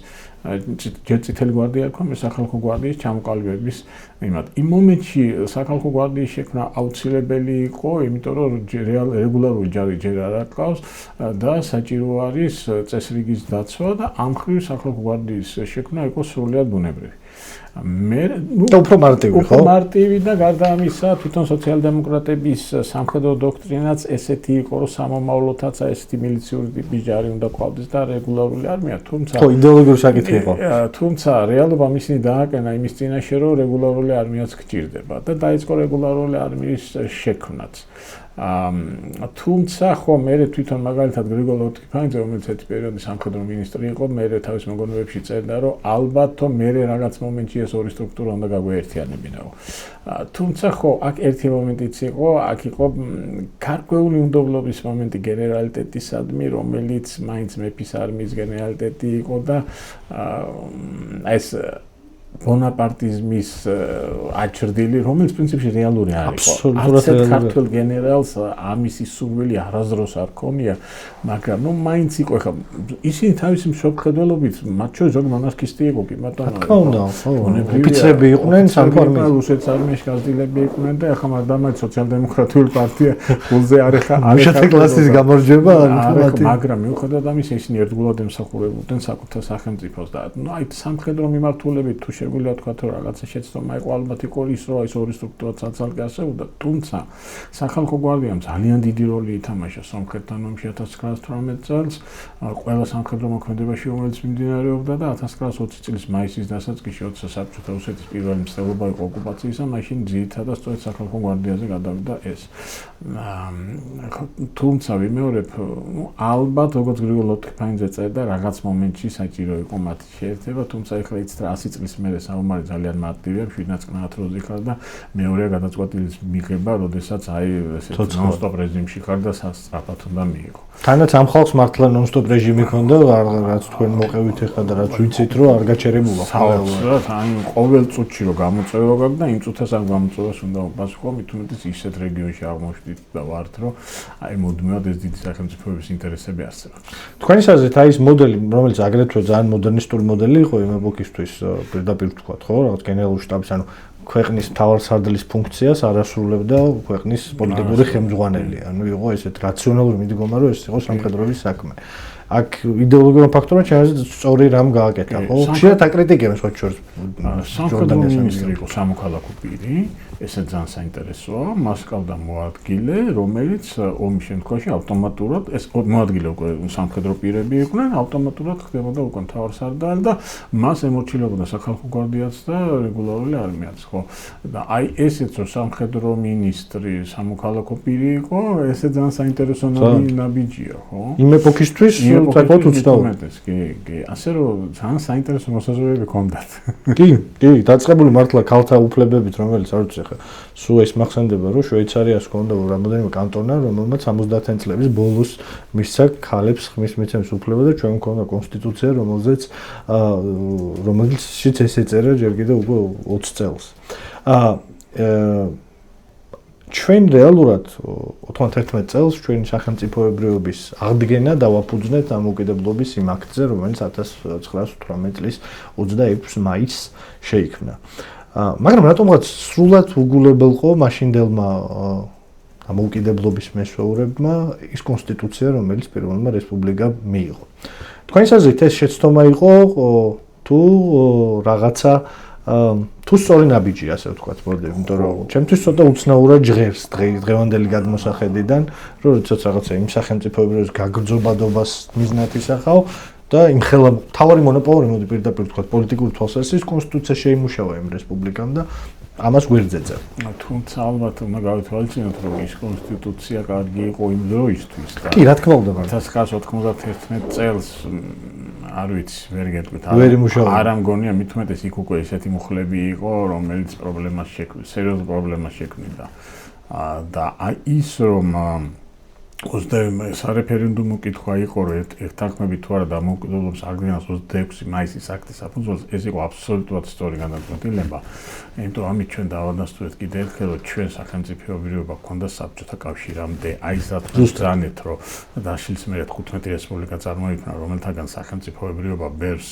ჯერ წითელი გვარდია ერქვა, მე სახალხო გვარდიის ჩამოყალიბების მიმართ. იმ მომენტში სახალხო გვარდიის შექმნა აუცილებელი იყო, იმიტომ რომ რეგულარული ჯარი ჯერ არ აკავს და საჭირო არის წესრიგის დაცვა და ამ მხრივ სახალხო გვარდიის შექმნა იყო სრულიად ბუნებრივი. მე უფრო მარტივი ხო? უფრო მარტივი და გარდა ამისა, თვითონ სოციალ-დემოკრატების სამხედრო დოქტრინაც ესეთი იყო, რომ სამომავლოთაც ესეთი მილიციური ტიპის ჯარი უნდა ყავდეს და რეგულარული არმია, თუმცა ხო, იდეოლოგიური საკითხი იყო. თუმცა რეალობამ ისინი დააყენა იმის წინაშე, რომ რეგულარული არმიაც გჭირდება და დაიწყო რეგულარული არმიის შექმნაც. თუმცა ხო მე თვითონ მაგალითად გრიგოლ ოტკიფანიძე, რომელიც ერთი პერიოდი სამხედრო მინისტრი იყო, მე თავის მოგონებებში წერდა, რომ ალბათ თო მე რაღაც მომენტში ეს ორი სტრუქტურა უნდა გაგვეერთიანებინაო. თუმცა ხო აქ ერთი მომენტიც იყო, აქ იყო გარკვეული უნდობლობის მომენტი გენერალიტეტისადმი, რომელიც მაინც მეფის არმიის გენერალიტეტი იყო და ეს ბონაპარტიზმის აჩრდილი, რომელიც პრინციპში რეალური არ იყო. აბსოლუტურად ქართულ გენერალს ამისი სურვილი არასდროს არ ქონია, მაგრამ ნუ მაინც იყო ხა ისინი თავისი მშობლხედველობით, მათ შორის ზოგი მონარქისტი იყო კი ბატონო. რა უნდა, ხო, ოფიცრები იყვნენ სამფორმე. რუსეთის არმიაში გაზრდილები იყვნენ და ახლა მაგდამაც სოციალ-დემოკრატიული პარტია გულზე არ ეხა მუშათა კლასის გამარჯვება, მაგრამ მიუხედავად ამისა ისინი ერთგულად ემსახურებოდნენ საკუთარ სახელმწიფოს და ნუ აი სამხედრო მიმართულებით თუ შეგვიძლია თქვა რომ რაღაცა შეცდომა იყო, ალბათ იყო ის რომ ეს ორი სტრუქტურა ცალ-ცალკე არსებობდა, თუმცა სახალხო გვარდიამ ძალიან დიდი როლი ითამაშა სომხეთთან ომში 1918 წელს, ყველა სამხედრო მოქმედებაში, რომელიც მიმდინარეობდა და 1920 წლის მაისის დასაწყისში, როცა საბჭოთა რუსეთის პირველი მცდელობა იყო ოკუპაციისა, მაშინ ძირითადად სწორედ სახალხო გვარდიაზე გადავიდა ეს. თუმცა ვიმეორებ, ალბათ როგორც გრიგოლ ოტკიფანიძე წერდა, რაღაც მომენტში საჭირო იყო მათი შეერთება, თუმცა ეხლა იცით 100 წლის მერე საომარი ძალიან მარტივია, 7-9 დროზე ხარ და მეორეა გადაწყვეტილის მიღება, როდესაც აი ესეთ ნონ-სტოპ რეჟიმში ხარ და სასწრაფად უნდა მიიღო. თანაც ამ ხალხს მართლა ნონ-სტოპ რეჟიმი ქონდა, რაც თქვენ მოყევით ახლა და რაც ვიცით, რომ არ გაჩერებულა. საერთოდ აი ყოველ წუთში რომ გამოწვევა გაქვს და იმ წუთას ამ გამოწვევას უნდა უპასუხო, მithumetis ისეთ რეგიონში აღმოჩნდით და ვართ, რომ აი მუდმივად ეს დიდი სახელმწიფოების ინტერესები არსებობს. თქვენი აზრით აი ეს მოდელი, რომელიც აგრეთვე ძალიან მოდერნისტული მოდელი იყო იმ ეპოქისთვის, პირდაპირ ვთქვათ, ხო, რაღაც გენერალური შტაბის, ანუ ქვეყნის მთავარსარდლის ფუნქციას არ ასრულებდა ქვეყნის პოლიტიკური ხელმძღვანელი. ანუ იყო ესეთ რაციონალური მიდგომა, რომ ეს იყო სამხედროების საქმე. აქ იდეოლოგიურ ფაქტორად შეიძლება სწორი რამ გააკეთა, ხო? ხშირად აკრიტიკებენ სხვა შორის. სამხედრო მინისტრი იყო სამოქალაქო პირი. ესე ძალიან საინტერესოა. მას ყავდა მოადგილე, რომელიც ომის შემთხვევაში ავტომატურად ეს მოადგილე უკვე სამხედრო პირები იყვნენ, ავტომატურად ხდებოდა უკვე მთავარსარდალი და მას ემორჩილებოდა სახალხო გვარდიაც და რეგულარული არმიაც, ხო? და აი ესეც რომ სამხედრო მინისტრი, სამოქალაქო პირი იყო, ესე ძალიან საინტერესო ნაბიჯია, ხო? იმ ეპოქისთვის საკმაოდ უცნაური. კი, ასე რომ ძალიან საინტერესო მოსაზრებები ჰქონდათ. კი, დაწყებული მართლა ქალთა უფლებებით, რომელიც არ ვიცი ხა, სულ ეს მახსენდება, რომ შვეიცარიას ჰქონდა რამდენიმე კანტონა, რომელმაც 70-იან წლების ბოლოს მისცა ქალებს ხმის მიცემის უფლება და ჩვენ მქონდა კონსტიტუცია, რომელშიც ეს ეწერა ჯერ კიდევ უკვე 20 წელს. ჩვენ რეალურად 91 წელს ჩვენი სახელმწიფოებრიობის აღდგენა დავაფუძნეთ დამოუკიდებლობის იმ აქტზე, რომელიც 1918 წლის 26 მაისს შეიქმნა. მაგრამ რატომღაც სრულად უგულებელყო მაშინდელმა დამოუკიდებლობის მესვეურებმა ის კონსტიტუცია, რომელიც პირველმა რესპუბლიკამ მიიღო. თქვენი აზრით ეს შეცდომა იყო თუ რაღაცა თუ სწორი ნაბიჯი, ასე ვთქვათ, მოდი, იმიტომ რომ ჩემთვის ცოტა უცნაურად ჟღერს დღევანდელი გადმოსახედიდან, რომ როდესაც რაღაცა იმ სახელმწიფოებრიობის გაგრძობადობას მიზნად ისახავ და იმ ხელა თავარი მონოპოლური, მოდი პირდაპირ ვთქვათ, პოლიტიკური თვალსაზრისით კონსტიტუცია შეიმუშავა იმ რესპუბლიკამ და ამას გვერდზეწევ. თუმცა ალბათ უნდა გავითვალისწინოთ, რომ ის კონსტიტუცია კარგი იყო იმ დროისთვის და კი, რა თქმა უნდა, 1991 წელს არ ვიცი, ვერ გეტყვით. არ ამგონია, მით უმეტეს იქ უკვე ესეთი მუხლები იყო, რომელიც პრობლემას შექმნიდა, სერიოზულ პრობლემას შექმნიდა. და ის რომ სარეფერენდუმო კითხვა იყო, რომ ერთთანხმებით თუ არა დამოუკიდებლობის აღდგენას 26 მაისის აქტის საფუძველზე, ეს იყო აბსოლუტურად სწორი განაცხადება. იმიტომ ამით ჩვენ დავადასტურეთ კიდევ ერთხელ, რომ ჩვენ სახელმწიფოებრიობა გქონდა საბჭოთა კავშირამდე, აი ზუსტად, რომ დაშლისმიერად 15 რესპუბლიკა წარმოიქმნა, რომელთაგან სახელმწიფოებრიობა ბერს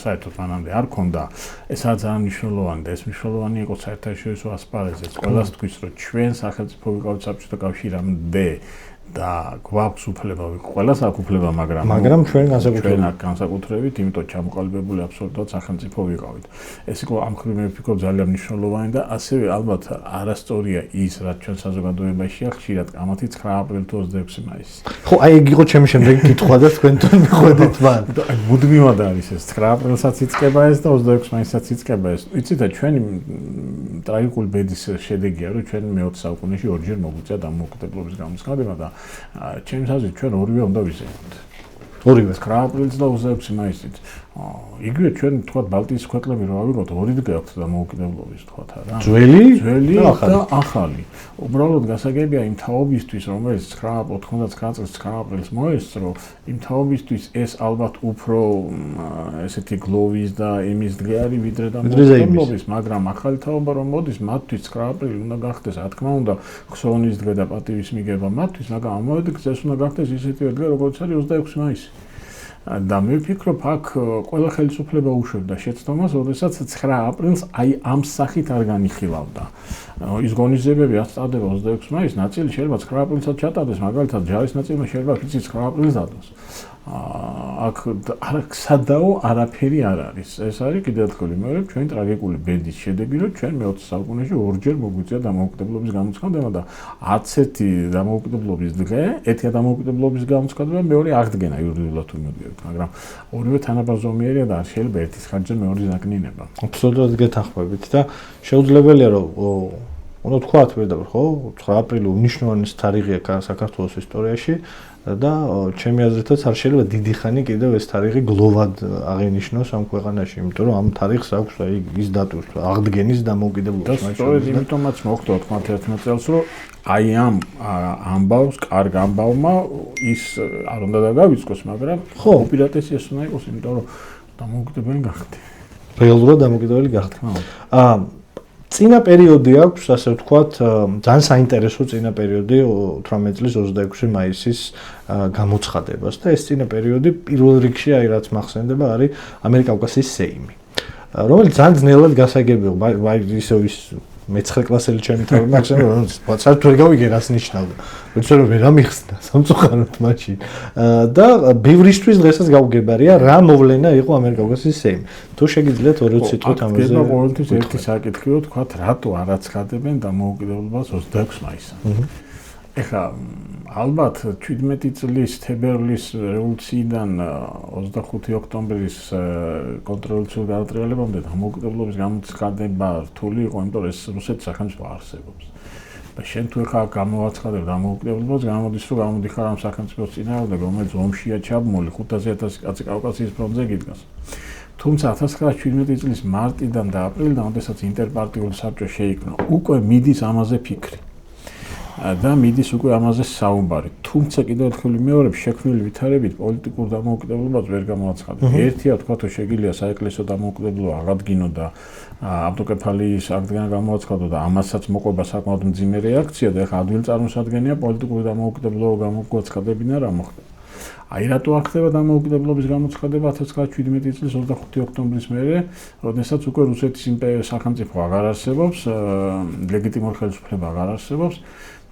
საერთოდ მანამდე არ ქონდა. ესაა ძალიან მნიშვნელოვანი და ეს მნიშვნელოვანი იყო საერთაშორისო ასპარეზზე. ყველას თქვის, რომ ჩვენ სახელმწიფო ვიყავით საბჭოთა კავშირამდე და გვაქვს უფლება, ყველას აქვს უფლება, მაგრამ ჩვენ განსაკუთრებით, იმიტომ ჩამოყალიბებული აბსოლუტურად სახელმწიფო ვიყავით. ეს იყო ამ მხრივ მე ვფიქრობ ძალიან მნიშვნელოვანი და ასევე ალბათ არასწორია ის, რაც ჩვენ საზოგადოებაშია ხშირად კამათი 9 აპრილი თუ 26 მაისი. ხო, აი ეგ იყო ჩემი შემდეგი კითხვა და თქვენ თვითონ მიხვედით მან. მუდმივად არის ეს 9 აპრილსაც იწყება ეს და 26 მაისსაც იწყება ეს. იცით და ჩვენი ტრაგიკული ბედის შედეგია, რომ ჩვენ მე-20 საუკუნეში ორჯერ მოგვიწია დამოუკიდებლობის გამოცხადება და ჩემს აზრით ჩვენ ორივე უნდა ვიზეიმოთ. ორივე 9 აპრილს და 26 მაისით. იგივე ჩვენ თქვათ ბალტიის ქვეყნები რა ვიყოთ, ორი დღე აქვს დამოუკიდებლობის თქვათ არა. ძველი და ახალი. უბრალოდ გასაგებია იმ თაობისთვის, რომელიც 99 წელს 9 აპრილს მოესწრო, იმ თაობისთვის ეს ალბათ უფრო ესეთი გლოვის და იმის დღე არის ვიდრე დამოუკიდებლობის, მაგრამ ახალი თაობა რომ მოდის, მათთვის 9 აპრილი უნდა გახდეს, რა თქმა უნდა, ქსოვნის დღე და პატივის მიგება მათთვის, მაგრამ ამავე დღეს ეს უნდა გახდეს ისეთივე დღე, როგორც არის 26 მაისი. და მე ვფიქრობ, აქ ყველა ხელისუფლება უშვებდა შეცდომას, როდესაც 9 აპრილს აი ამ სახით არ განიხილავდა. ის ღონისძიებები რაც წარდება 26 მაისს, ნაწილი შეიძლება 9 აპრილსაც ჩატარდეს, მაგალითად, ჯარის ნაწილმა შეიძლება 9 აპრილს დადოს. აქ სადაო არაფერი არ არის. ეს არის კიდევ ერთხელ მეორე ჩვენი ტრაგიკული ბედის შედეგი, რომ ჩვენ მე-20 საუკუნეში ორჯერ მოგვიწია დამოუკიდებლობის გამოცხადება და 11 დამოუკიდებლობის დღე, ერთია დამოუკიდებლობის გამოცხადება, მეორე აღდგენა იურიდიულად თუ მოდიოთ, მაგრამ ორივე თანაბაზომიერია და არ შეიძლება ერთის ხარჯზე მეორე ზაკნინება. აბსოლუტურად გეთანხმებით და შეუძლებელია რომ უნდა ვთქვათ პირდაპირ, ხო, 9 აპრილი უნიშნულოვანესი თარიღია საქართველოს ისტორიაში და ჩემი აზრითაც არ შეიძლება დიდი ხანი კიდევ ეს თარიღი გლოვად აღინიშნოს ამ ქვეყანაში, იმიტომ რომ ამ თარიღს აქვს აი ის დატვირთვა აღდგენის დამოუკიდებლობის მაჩვენებელია. და სწორედ იმიტომაც მოხდა 91 წელს, რომ აი ამ ამბავს, კარგ ამბავმა ის არ უნდა დაგავიწყოს, მაგრამ უპირატესი ეს უნდა იყოს, იმიტომ რომ დამოუკიდებელი გახდა. რეალურად დამოუკიდებელი გახდა. წინა პერიოდი აქვს, ასე ვთქვათ, ძალიან საინტერესო წინა პერიოდი 18 წლის 26 მაისის გამოცხადებას და ეს წინა პერიოდი პირველ რიგში აი რაც მახსენდება არის ამერიკა-კავკასიის სეიმი, რომელიც ძალიან ძნელად გასაგებია, ისე ის მე-9 კლასელი ჩემი თავი მაქსიმუმ საერთოდ ვერ გავიგე რას ნიშნავდა. ვიცი რომ ვერ ამიხსნა სამწუხაროდ მაშინ. და ბევრისთვის დღესაც გაუგებარია რა მოვლენა იყო ამერიკა-კავკასიის სეიმი. თუ შეგიძლიათ 2 სიტყვით ამაზე. გება ყოველთვის ერთი საკითხიო, თქვა რატო არ აცხადებენ დამოუკიდებლობას 26 მაისს. ეხლა ალბათ 17 წლის თებერვლის რევოლუციიდან 25 ოქტომბრის კონტრრევოლუციურ გადატრიალებამდე დამოუკიდებლობის გამოცხადება რთული იყო, იმიტომ რომ ეს რუსეთის სახელმწიფო არსებობს. და შენ თუ ეხლა გამოაცხადებ დამოუკიდებლობას, გამოდის რომ გამოდიხარ ამ სახელმწიფოს წინააღმდეგ, რომელიც ომშია ჩაბმული 500,000 კაცი კავკასიის ფრონტზე გიდგას. თუმცა 1917 წლის მარტიდან და აპრილიდან, როდესაც ინტერპარტიული საბჭო შეიქმნა, უკვე მიდის ამაზე ფიქრი. და მიდის უკვე ამაზე საუბარი. თუმცა კიდევ ერთხელ ვიმეორებ, შექმნილი ვითარებით პოლიტიკურ დამოუკიდებლობას ვერ გამოაცხადება. ერთია თქვა თუ შეგიძლია საეკლესიო დამოუკიდებლობა აღადგინო და ავტოკეფალიის აქტიდან გამოაცხადო და ამასაც მოყვება საკმაოდ მძიმე რეაქცია და ეხლა ადგილწარმოსადგენია პოლიტიკური დამოუკიდებლობა გამოაცხადებინა რა მოხდა. აი რატო არ ხდება დამოუკიდებლობის გამოცხადება 1917 წლის 25 ოქტომბრის მერე, როდესაც უკვე რუსეთის იმპერიის სახელმწიფო აღარ არსებობს, ლეგიტიმური ხელისუფლება აღარ არსებობს.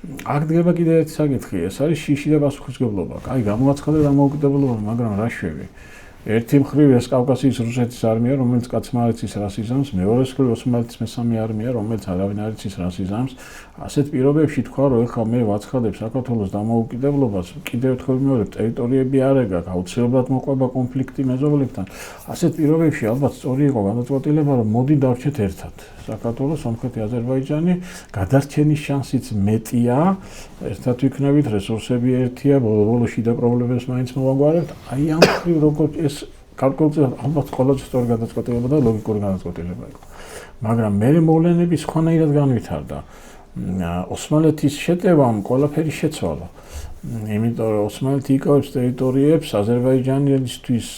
აქ დგება კიდევ ერთი საკითხი, ეს არის შიში და პასუხისმგებლობა. აი გამოაცხადა დამოუკიდებლობა, მაგრამ რა შვები? ერთი მხრივ ეს კავკასიის რუსეთის არმია, რომელიც კაცმა არ იცის რას იზამს, მეორე მხრივ ოსმალეთის მესამე არმია, რომელიც არავინ არ იცის რას იზამს. ასეთ პირობებში თქვა, რომ ეხლა მე ვაცხადებ საქართველოს დამოუკიდებლობას, კიდევ ერთხელ ვიმეორებ, ტერიტორიები არ ეგაქვს, აუცილებლად მოყვება კონფლიქტი მეზობლებთან. ასეთ პირობებში ალბათ სწორი იყო გადაწყვეტილება, რომ მოდი დავრჩეთ ერთად. საქართველოს, სომხეთი, აზერბაიჯანი, გადარჩენის შანსიც მეტია, ერთად ვიქნებით, რესურსები ერთია, ბოლო-ბოლო შიდა პრობლემებს მაინც მოვაგვარებთ. აი ამ მხრივ როგორც ეს გარკვეულწილად ალბათ ყველაზე სწორი გადაწყვეტილება და ლოგიკური გადაწყვეტილება იყო. მაგრამ მე მოვლენები სხვანაირად განვითარდა. ოსმალეთის შეტევამ ყველაფერი შეცვალა. იმიტომ რომ ოსმალეთი იკავებს ტერიტორიებს, აზერბაიჯანელისთვის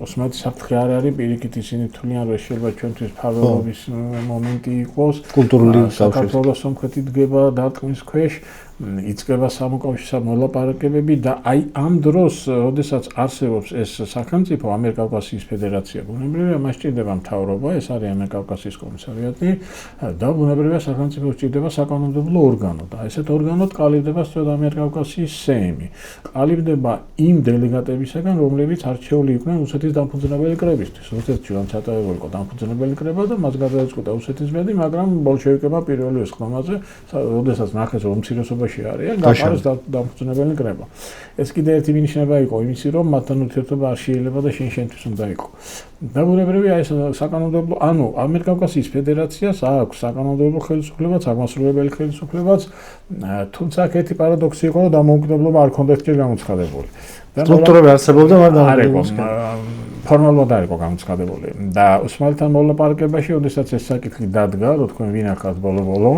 ოსმალეთის საფრთხე არ არის, პირიქით ისინი თვლიან, რომ შეიძლება ჩვენთვის ფარველობის მომენტი იყოს. კულტურული საქართველოს სომხეთი დგება დარტყმის ქვეშ, იწყება სამოუკავშირო მოლაპარაკებები და აი ამ დროს, როდესაც არსებობს ეს სახელმწიფო ამიერკავკასიის ფედერაცია, ბუნებრივია მას სჭირდება მთავრობა, ეს არის ამიერკავკასიის კომისარიატი და ბუნებრივია სახელმწიფოს სჭირდება საკანონმდებლო ორგანო და ესეთ ორგანოდ ყალიბდება სწორედ ამიერკავკასიის სეიმი. ყალიბდება იმ დელეგატებისაგან, რომლებიც არჩეული იყვნენ რუსეთის დამფუძნებელი კრებისთვის. რუსეთში რომ ჩატარებული იყო დამფუძნებელი კრება და მას გადაეწყვეტა რუსეთის მედი, მაგრამ ბოლშევიკებმა პირველივე ხმამაზე, როდესაც ნახეს რომ უმცირესობა არიან გაყარეს დამფუძნებელი კრება. ეს კიდევ ერთი მინიშნება იყო იმისი, რომ მათთან ურთიერთობა არ შეიძლება და შენთვის უნდა იყოს. და ბუნებრივია ეს საკანონმდებლო, ანუ ამიერკავკასიის ფედერაციას აქვს საკანონმდებლო ხელისუფლებაც, აღმასრულებელი ხელისუფლებაც, თუმცა აქ ერთი პარადოქსი იყო, რომ დამოუკიდებლობა არ ქონდა ჯერ გამოცხადებული. სტრუქტურები არსებობდა, მაგრამ არ იყო ფორმალურად არ იყო გამოცხადებული. და ოსმალეთთან მოლაპარაკებაში, როდესაც ეს საკითხი დადგა, რომ თქვენ ვინ ახალ ბოლო-ბოლო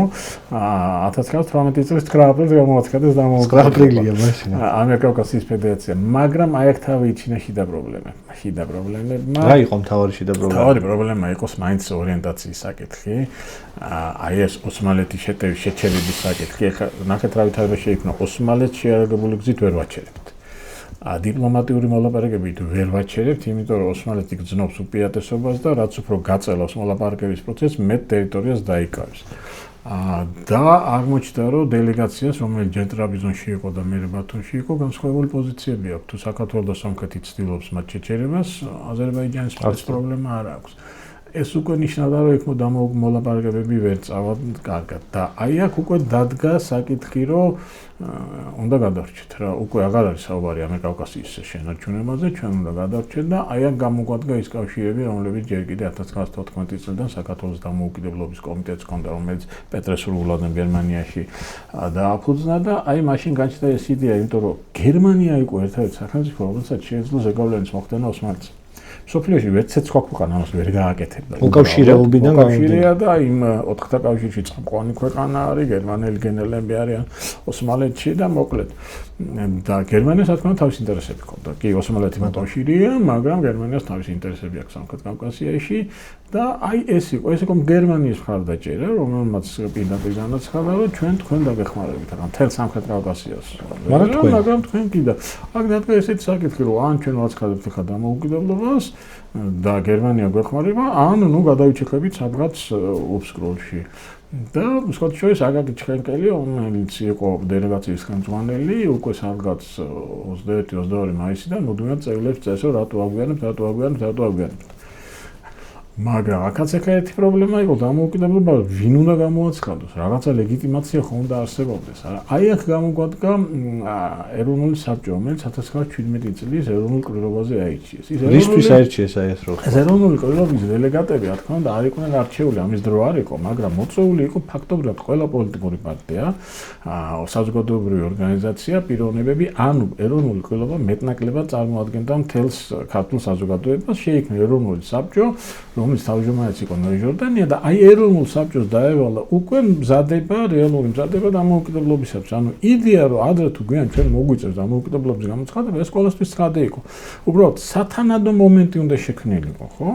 1918 წლის 9 აპრილს გამოაცხადეს დამოუკიდებლობა. 9 აპრილია მაშინ. ამიერკავკასიის ფედერაცია, მაგრამ აი აქ თავი იჩინა შიდა პრობლემა. შიდა პრობლემებმა. რა იყო მთავარი შიდა პრობლემა? მთავარი პრობლემა იყოს მაინც ორიენტაციის საკითხი. აი ეს ოსმალეთის შეჩერების საკითხი. ეხლა ნახეთ რა ვითარება შეიქმნა. ოსმალეთს შეარაღებული გზით ვერ ვაჩერებთ. დიპლომატიური მოლაპარაკებით ვერ ვაჩერებთ, იმიტომ რომ ოსმალეთი გრძნობს უპირატესობას და რაც უფრო გაწელავს მოლაპარაკების პროცესს, მეტ ტერიტორიას დაიკავებს. და აღმოჩნდა, რომ დელეგაციას, რომელიც ჯერ ტრაპიზონში იყო და მერე ბათუმში იყო, განსხვავებული პოზიციები აქვს. თუ საქართველოს და სომხეთი ცდილობს მათ შეჩერებას, აზერბაიჯანის პრობლემა არ აქვს. ეს უკვე ნიშნავდა, რომ იქ მოლაპარაკებები ვერ წავალ კარგად და აი აქ უკვე დადგა საკითხი, რომ უნდა გადარჩეთ რა, უკვე აღარ არის საუბარი ამიერკავკასიის შენარჩუნებაზე, ჩვენ უნდა გადარჩეთ და აი აქ გამოგვადგა ის კავშირები, რომლებიც ჯერ კიდე 1914 წლიდან საქართველოს დამოუკიდებლობის კომიტეტს ჰქონდა, რომელიც პეტრეს სრულადან გერმანიაში დააფუძნა და აი მაშინ გაჩნდა ეს იდეა, იმიტომ რომ გერმანია იყო ერთადერთი სახელმწიფო, რომელსაც შეეძლო ზეგავლენის მოხდენა ოსმალეთს. სოფლიოში ვერცეთ სხვა ქვეყანა ამას ვერ გააკეთებდა. უკავშირეობიდან გამომდინარე და იმ 4-თა კავშირში წამყვანი ქვეყანა არის, გერმანელი გენერლები არიან ოსმალეთში და მოკლედ და გერმანიას რა თქმა უნდა თავის ინტერესები ჰქონდა. კი, ოსმალეთი მოკავშირეა, მაგრამ გერმანიას თავის ინტერესები აქვს სამხრეთ კავკასიაში და აი ეს იყო გერმანიის მხარდაჭერა, რომელმაც პირდაპირ განაცხადა, რომ ჩვენ თქვენ დაგეხმარებით, რა მთელ სამხრეთ კავკასიას. მაგრამ თქვენ კიდე აქ დადგა ესეთი საკითხი, რომ ან ჩვენ ვაცხადებთ ხა დამოუკიდებლობას და გერმანია გვეხმარება, ან ნუ გადავიჩეხებით სადღაც ოფსკროლში. და სხვათა შორის აგაკი ჩხენკელი, რომელიც იყო დელეგაციის ხელმძღვანელი, უკვე სადღაც 21-22 მაისიდან მუდმივად წერილებს წერს, რომ რატო აგვიანებთ. მაგრამ აქაც ერთი პრობლემა იყო დამოუკიდებლობა, ვინ უნდა გამოაცხადოს, რაღაცა ლეგიტიმაცია ხომ უნდა არსებობდეს. აი აქ გამოგვადგა ეროვნული საბჭო, რომელიც 1917 წლის ეროვნულ კვლევაზე აირჩიეს. ისთვის აირჩიეს აი ეს რო? ეს ეროვნული კვლევის დელეგატები, რა თქმა უნდა, არ იყვნენ არჩეული, ამის დრო არ იყო, მაგრამ მოწვეული იყო ფაქტობრივად ყველა პოლიტიკური პარტია, საზოგადოებრივი ორგანიზაცია, პიროვნებები, ანუ ეროვნული კვლევა მეტნაკლებად წარმოადგენდა მთელს ქართულ საზოგადოებას, შეიქმნა ეროვნული საბჭო, რომელიც თავმჯდომარეც იყო ნოე ჟორდანია და აი ეროვნულ საბჭოს დაევალა უკვე რეალური მზადება დამოუკიდებლობისათვის. ანუ იდეა რომ ადრე თუ გვიან ჩვენ მოგვიწევს დამოუკიდებლობის გამოცხადება, ეს ყველასთვის ცხადე იყო. უბრალოდ სათანადო მომენტი უნდა შექმნილიყო, ხო?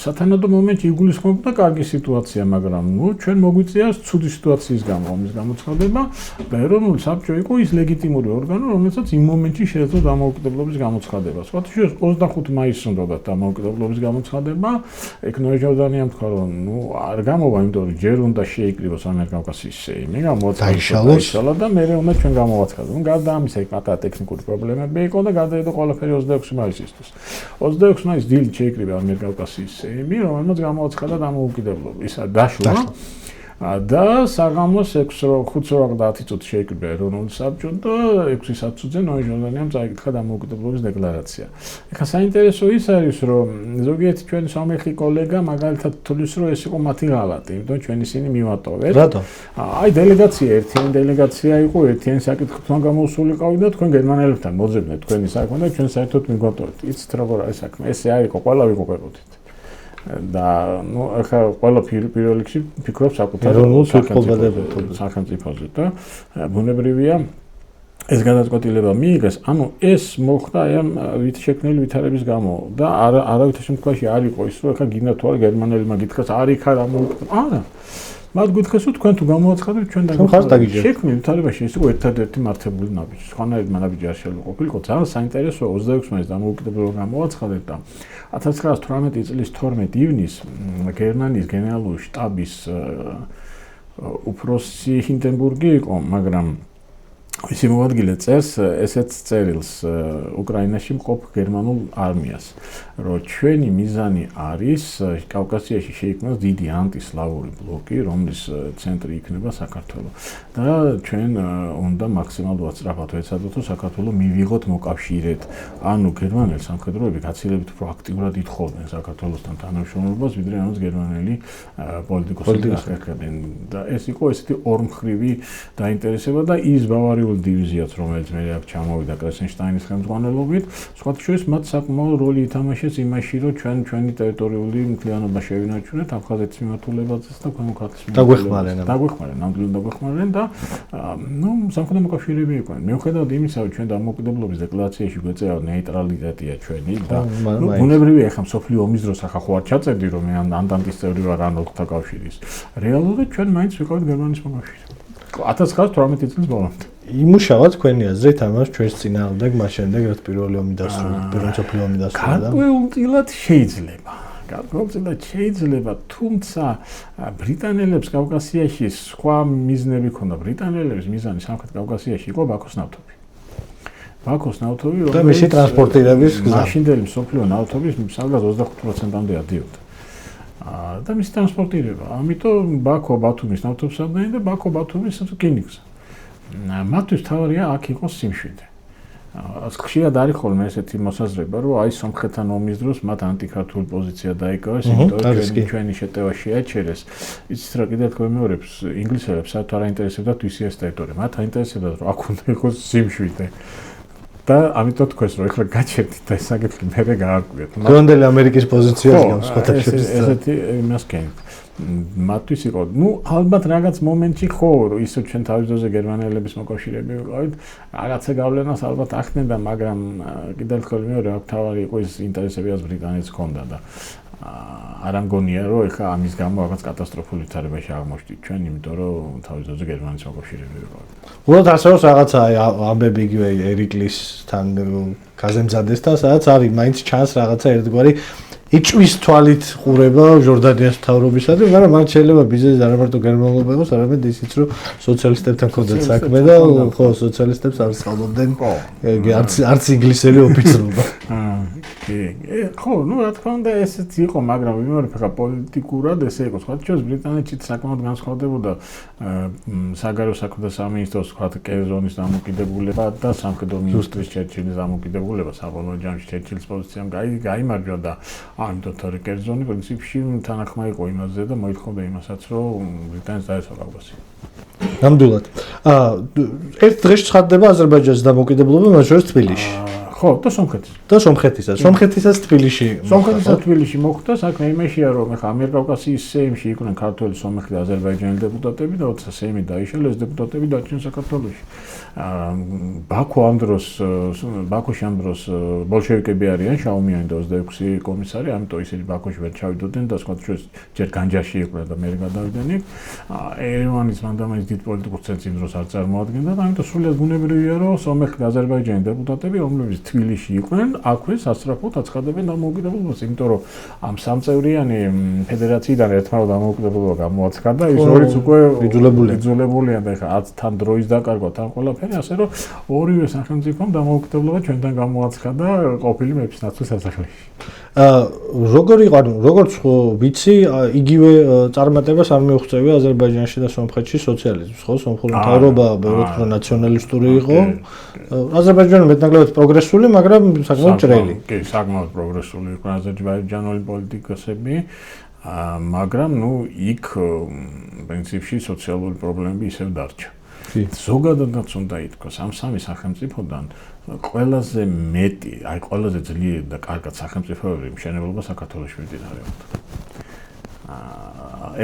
სათანადო მომენტი იგულისხმებოდა კარგი სიტუაცია, მაგრამ ჩვენ მოგვიწია ცუდი სიტუაციის გამო ამის გამოცხადება და ეროვნული საბჭო იყო ის ლეგიტიმური ორგანო, რომელსაც იმ მომენტში შეეძლო დამოუკიდებლობის გამოცხადება. სხვათა შორის 25 მაისს უნდა დამოუკიდებლობის გამოცხადება. ეგ ნოე ჟორდანიამ თქვა რომ არ გამოვა, იმიტომ რომ ჯერ უნდა შეიკრიბოს ამიერკავკასიის სეიმი, დაიშალა და მერე უნდა ჩვენ გამოვაცხადოთ. გარდა ამისა იქ პატარა ტექნიკური პრობლემები იყო და გადაიდო ყველაფერი 26 მაისისთვის. 26 მაისს დილით შეიკრიბა ამიერკავკასიის სეიმი, რომელმაც გამოვაცხადა დამოუკიდებლობა. ისა დაშლა და საღამოს 5:10 წუთი შეიკრიბა ეროვნული საბჭო და 6 საათზე ნოე ჟორდანიამ წაიკითხა დამოუკიდებლობის დეკლარაცია. ეხლა საინტერესო ის არის, რომ ზოგიერთი ჩვენი სომეხი კოლეგა მაგალითად თulis რომ ეს იყო მათი ღალატი, იმიტომ ჩვენ ისინი მივატოვეთ. რატო? აი დელეგაცია ერთიანი დელეგაცია იყო, ერთიანი საკითხთან გამოსულიყავი და თქვენ გერმანელებთან მოძებნეთ თქვენი საქმე და ჩვენ საერთოდ მიგვატოვეთ. იცით როგორ არის საქმე? ესე არ იყო, ყველა ვიყურებოდით. და ახლა ყველა პირველ რიგში ფიქრობს საკუთარ სახელმწიფოზე და ბუნებრივია ეს გადაწყვეტილება მიიღეს, ანუ ეს მოხდა ამ შექმნილი ვითარების გამო და არავითარ შემთხვევაში არ იყო ის, რომ ახლა გინდა თუ არა გერმანელებმა გითხრას არ იქა არა. მათ გითხრას, რომ თქვენ თუ გამოაცხადეთ, ჩვენ შექმნილი ვითარებაში ეს იყო ერთადერთი მართებული ნაბიჯი. სხვანაირად ნაბიჯი არ შეიძლება ყოფილიყო. ძალიან საინტერესოა 26 მაისს დამოუკიდებლობა გამოაცხადეთ და 1918 წლის 12 ივნისს გერმანიის გენერალური შტაბის უფროსი ჰინდენბურგი იყო, მაგრამ ისი მოადგილე წერს ესეც წერილს უკრაინაში მყოფ გერმანულ არმიას, რომ ჩვენი მიზანი არის კავკასიაში შეიქმნას დიდი ანტისლავური ბლოკი, რომლის ცენტრი იქნება საქართველო და ჩვენ უნდა მაქსიმალურად სწრაფად ვეცადოთ, რომ საქართველო მივიღოთ მოკავშირედ. ანუ გერმანელი სამხედროები გაცილებით უფრო აქტიურად ითხოვდნენ საქართველოსთან თანამშრომლობას, ვიდრე ამას გერმანელი პოლიტიკოსები ახერხებდნენ. და ეს იყო ესეთი ორმხრივი დაინტერესება და ის ბავარიული დივიზიაც, რომელიც მე აქ ჩამოვიდა კრესენშტაინის ხელმძღვანელობით, სხვათა შორის მათ საკმაო როლი ითამაშეს იმაში, რომ ჩვენი ტერიტორიული მთლიანობა შევინარჩუნეთ აფხაზეთის მიმართულებაზეც და ქვემო ქართლის დაგვეხმარენ, ნამდვილად დაგვეხმარენ და სამხედრო მოკავშირეები იყვნენ. მიუხედავად იმისა, რომ ჩვენ დამოუკიდებლობის დეკლარაციაში გვეწერა ნეიტრალიტეტია ჩვენი და ბუნებრივია ახლა მსოფლიო ომის დროს ახლა ხო არ ჩაწერდი, რომ მე ანტანტის წევრი ვარ ან ოქთა კავშირის. რეალურად ჩვენ მაინც ვიყავით გერმანიის მოკავშირე. 1918 წლის ბოლომდე. იმუშავა თქვენი აზრით ამას ჩვენს წინააღმდეგ, მას შემდეგ რაც პირველი ომი დასრულდა, პირველი მსოფლიო ომი დასრულდა. გარკვეულწილად შეიძლება, თუმცა ბრიტანელებს კავკასიაში სხვა მიზნები ჰქონდა. ბრიტანელების მიზანი სამხრეთ კავკასიაში იყო ბაქოს ნავთობი. და მისი ტრანსპორტირების გზა. მაშინდელი მსოფლიო ნავთობის სადღაც 25%-მდე ადიოდა. და მისი ტრანსპორტირება. ამიტომ ბაქო-ბათუმის ნავთობსადენი და ბაქო-ბათუმის რკინიგზა. მათთვის თავარია აქ იყოს სიმშვიდე. ხშირად არის ხოლმე ესეთი მოსაზრება, რომ აი სომხეთთან ომის დროს მათ ანტიქართული პოზიცია დაიკავეს, იმიტომ რომ ჩვენი შეტევა შეაჩერეს. იცით რა კიდევ თქვენ მეორებს ინგლისელებს საერთოდ არ აინტერესებდათ ვისი ეს ტერიტორია. მათ აინტერესებდათ, რომ აქ უნდა იყოს სიმშვიდე. და ამიტომ თქვენს რომ ეხლა გაჩერდით და ეს საკითხი მერე გაარკვიეთ. გონდელი ამერიკის პოზიციას გავს სხვათა შორის. ესეთი იმას კენ. მათთვის იყო, ალბათ რაღაც მომენტში ხო, ისე ჩვენ თავის დროზე გერმანელების მოკავშირეები ვიყავით, რაღაცა გავლენას ალბათ ახდენდა, მაგრამ კიდევ ერთხელ მეორე აქ თავარი იყო ის ინტერესებიაც ბრიტანეთს ჰქონდა და არ ამგონია რომ ეხლა ამის გამო რაღაც კატასტროფული ვითარებაში აღმოჩნდით ჩვენ, იმიტომ რომ თავის დროზე გერმანიის მოკავშირეები ვიყავით. უბრალოდ არსებობს რაღაცა ამბები იგივე ერიკლისთან გაზემზადეს და სადაც არის მაინც ჩანს რაღაცა ერთგვარი იწვის თვალით ყურება ჟორდანიას მთავრობისადმი, მაგრამ მათ შეიძლება ბიზნესი არა მარტო გერმანულობა იყოს, არამედ ისიც რომ სოციალისტებთან ქონდათ საქმე და ხო სოციალისტებს არ სწავლობდნენ არც ინგლისელი ოფიცრობა. ხო, ну რა თქმა უნდა ესეც იყო, მაგრამ ვიმეორებ ხა პოლიტიკურად ესე იყო. სხვა ჩვენს ბრიტანეთში საკმაოდ განსხვავდებოდა საგარეო საქმეთა სამინისტროს სხვა კერძონის დამოკიდებულება და სამხედრო მინისტრის ჩერჩილის დამოკიდებულება საბოლოო ჯამში ჩერჩილის პოზიციამ გაიმარჯვა და ამიტომ თორე კერძონი პრინციპში თანახმა იყო იმაზე და მოითხოვდა იმასაც, რომ ბრიტანეთს დაესვა კავკასი. ნამდვილად. ერთ დღეს ცხადდება აზერბაიჯანის დამოკიდებულება მათ შორის თბილისში. ხო, და სომხეთის. და სომხეთისაც. სომხეთისაც თბილისში. სომხეთისაც თბილისში მოხვდა, საქმე იმაშია, რომ ეხლა ამიერკავკასიის სეიმში იყვნენ ქართველი, სომეხი და აზერბაიჯანელი დეპუტატები და როცა სეიმი დაიშალა, ეს დეპუტატები დარჩნენ საქართველოში. ბაქოში ამ დროს ბოლშევიკები არიან, შაუმიანი და 26 კომისარი, ამიტომ ისინი ბაქოში ვერ ჩავიდოდნენ და სხვა ჩვენს ჯერ განჯაში იყვნენ და მე გადავიდნენ იქ. ერევანის მანდამაის დიდ პოლიტიკურ ცენტრს იმ დროს არ წარმოადგენდა და ამიტომ სრულიად ბუნებრივია, რომ სომეხი და აზერბაიჯანის დეპუტატები, რომლებიც თბილისში იყვნენ, აქვე სასწრაფოდ აცხადებენ დამოუკიდებლობას, იმიტომ რომ ამ სამწევრიანი ფედერაციიდან ერთმა დამოუკიდებლობა გამოაცხადა, ის ორიც უკვე იძულებულია და ეხლა თან დროის დაკარგვა, თან ყველაფერი, ასე რომ ორივე სახელმწიფომ დამოუკიდებლობა ჩვენთან გამოაცხადა ყოფილი მეფის ნაცვლის სასახლეში. როგორ იყო, როგორც ვიცი, იგივე წარმატებას არ მიუღწევია აზერბაიჯანში და სომხეთში სოციალიზმს, ხო? სომხური მთავრობა ბევრად უფრო ნაციონალისტური იყო. აზერბაიჯანი მეტნაკლებად პროგრესული, მაგრამ საკმაოდ ჭრელი. კი, საკმაოდ პროგრესული იყო აზერბაიჯანული პოლიტიკოსები, მაგრამ იქ პრინციპში სოციალური პრობლემები ისევ დარჩა. ზოგადადაც უნდა ითქვას, ამ სამი სახელმწიფოდან ყველაზე მეტი, აი ყველაზე ძლიერი და კარგად სახელმწიფოებრივი მშენებლობა საქართველოში მიმდინარეობდა.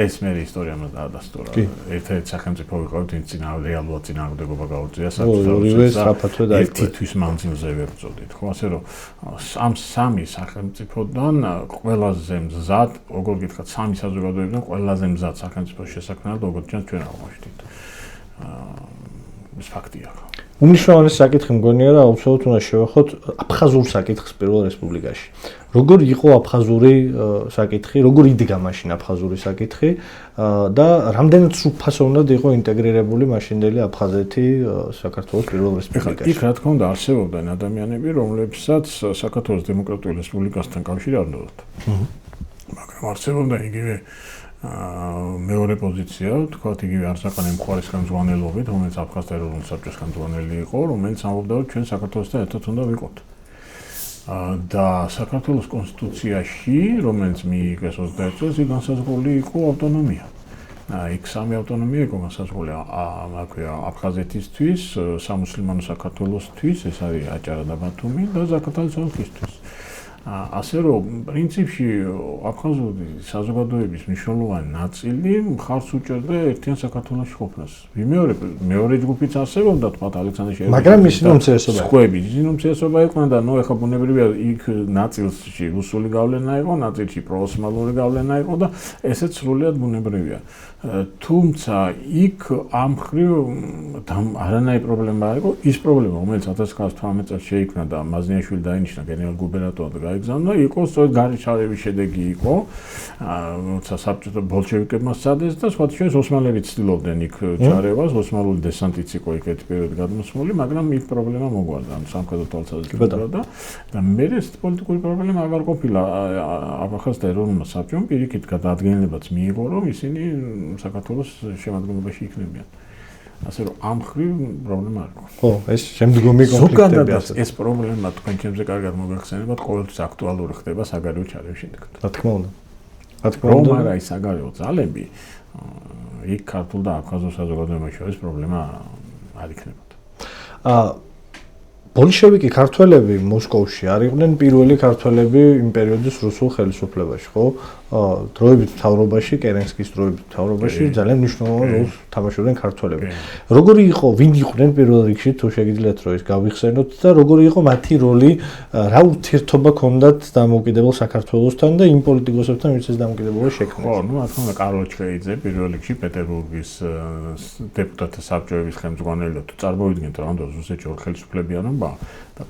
ეს მე ისტორიამ დაადასტურა. ერთ-ერთი სახელმწიფო ვიყავით, ვინც რეალურად წინააღმდეგობა გაუწია საქართველოს ერთთვის მანძილზე ვებრძოდით. ხო, ასე რომ ამ სამი სახელმწიფოდან ყველაზე მზად, როგორ გითხრათ, სამი საზოგადოებიდან ყველაზე მზად სახელმწიფოს შესაქმნელად, როგორც ჩანს ჩვენ აღმოჩნდით. ეს ფაქტია. უმნიშვნელოვანესი საკითხი მგონია და აუცილებლად უნდა შევეხოთ აფხაზურ საკითხს პირველ რესპუბლიკაში. როგორ იყო აფხაზური საკითხი, როგორ იდგა მაშინ აფხაზური საკითხი და რამდენად სრულფასოვნად იყო ინტეგრირებული მაშინდელი აფხაზეთი საქართველოს პირველ რესპუბლიკაში. იქ რა თქმა უნდა არსებობდნენ ადამიანები, რომლებსაც საქართველოს დემოკრატიული რესპუბლიკასთან კავშირი არ ნდოდათ. მაგრამ არსებობდა იგივე მეორე პოზიცია, თქვათ იგივე არსაყანე მხარის ხელმძღვანელობით, რომელიც აფხაზთა ეროვნული საბჭოს ხელმძღვანელი იყო, რომელიც ამბობდა, რომ ჩვენ საქართველოსთან ერთად უნდა ვიყოთ. და საქართველოს კონსტიტუციაში, რომელიც მიიღეს 21 წელს, იქ განსაზღვრული იყო ავტონომია. იქ სამი ავტონომია იყო განსაზღვრული, აქვე აფხაზეთისთვის, სამუსლიმანო საქართველოსთვის, ეს არის აჭარა და ბათუმი და ზაქათალის ოლქისთვის. ასე რომ პრინციპში აფხაზური საზოგადოების მნიშვნელოვანი ნაწილი მხარს უჭერდა ერთიან საქართველოში ყოფნას. ვიმეორებ, მეორე ჯგუფიც არსებობდა, თქვათ ალექსანდრე შეერგელიძე. მაგრამ ისინი უმცირესობა სხვები, ისინი უმცირესობა იყვნენ და ნუ ეხლა ბუნებრივია იქ ნაწილში რუსული გავლენა იყო, ნაწილში პროოსმალური გავლენა იყო და ესეც სრულიად ბუნებრივია. თუმცა იქ ამ მხრივ არანაირი პრობლემა არ იყო. ის პრობლემა, რომელიც 1918 წელს შეიქმნა და მაზნიაშვილი დაინიშნა გენერალ-გუბერნატორად გაიგზავნა, იყო სწორედ გარიშალების შედეგი იყო, როცა საბჭოთა ბოლშევიკებმა სცადეს და სხვა ჩვენს ოსმალები ცდილობდნენ იქ ჯარებას, ოსმალური დესანტიც იყო იქ ერთი პერიოდი გადმოსული, მაგრამ იქ პრობლემა მოგვარდა, სამხედრო თვალსაზრისით და მე ეს პოლიტიკური პრობლემა აღარ ყოფილა აფხაზთა ეროვნულმა საბჭომ, პირიქით გადაადგენილებაც მიიღო, რომ ისინი საქართველოს შემადგენლობაში იქნებიან. ასე რომ ამ მხრივ პრობლემა არ იყო. ხო, ეს შემდგომი კონფლიქტები ასე. ეს პრობლემა თქვენ ჩემზე კარგად მოგახსენებათ, ყოველთვის აქტუალური ხდება საგარეო ჩარევის შედეგად. რა თქმა უნდა. რომ არა ის საგარეო ძალები, იქ ქართულ და აფხაზურ საზოგადოებას შორის პრობლემა არ იქნებოდა. ბოლშევიკი ქართველები მოსკოვში არ იყვნენ პირველი ქართველები იმ პერიოდის რუსულ ხელისუფლებაში, ხო? დროებით მთავრობაში, კერენსკის დროებით მთავრობაში ძალიან მნიშვნელოვან როლს თამაშობდნენ ქართველები. როგორი იყო, ვინ იყვნენ პირველ რიგში, თუ შეგიძლიათ რომ ეს გავიხსენოთ და როგორი იყო მათი როლი, რა ურთიერთობა ჰქონდათ დამოუკიდებელ საქართველოსთან და იმ პოლიტიკოსებთან, ვინც ეს დამოუკიდებლობა შექმნეს? ხო, რა თქმა უნდა, კარლო ჩხეიძე პირველ რიგში პეტერბურგის დეპუტატთა საბჭოების ხელმძღვანელი და თუ წარმოვიდგინეთ რა უნდა რუსეთში ორ ხელისუფლებიანობა მუშაობა და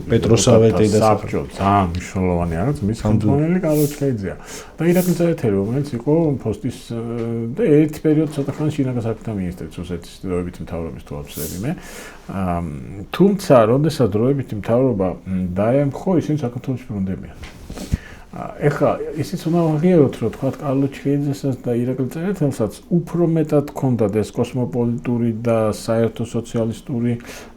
პეტროსავეტი და საბჭო ძალიან მნიშვნელოვანი არის მის ხელმძღვანელი კარლო ჩხეიძეა და ირაკლი წერეთელი რომელიც იყო პოსტის და ერთ პერიოდს ცოტა ხანს შინაგან საქმეთა მინისტრიც რუსეთის დროებითი მთავრობის თვალსაჩინო თუმცა როდესაც დროებითი მთავრობა დაემხო ისინი საქართველოში ბრუნდებიან ეხლა ისიც უნდა აღიაროთ რომ თქვა კარლო ჩხეიძესაც და ირაკლი წერეთელსაც უფრო მეტად ჰქონდათ ეს კოსმოპოლიტური და საერთო სოციალისტური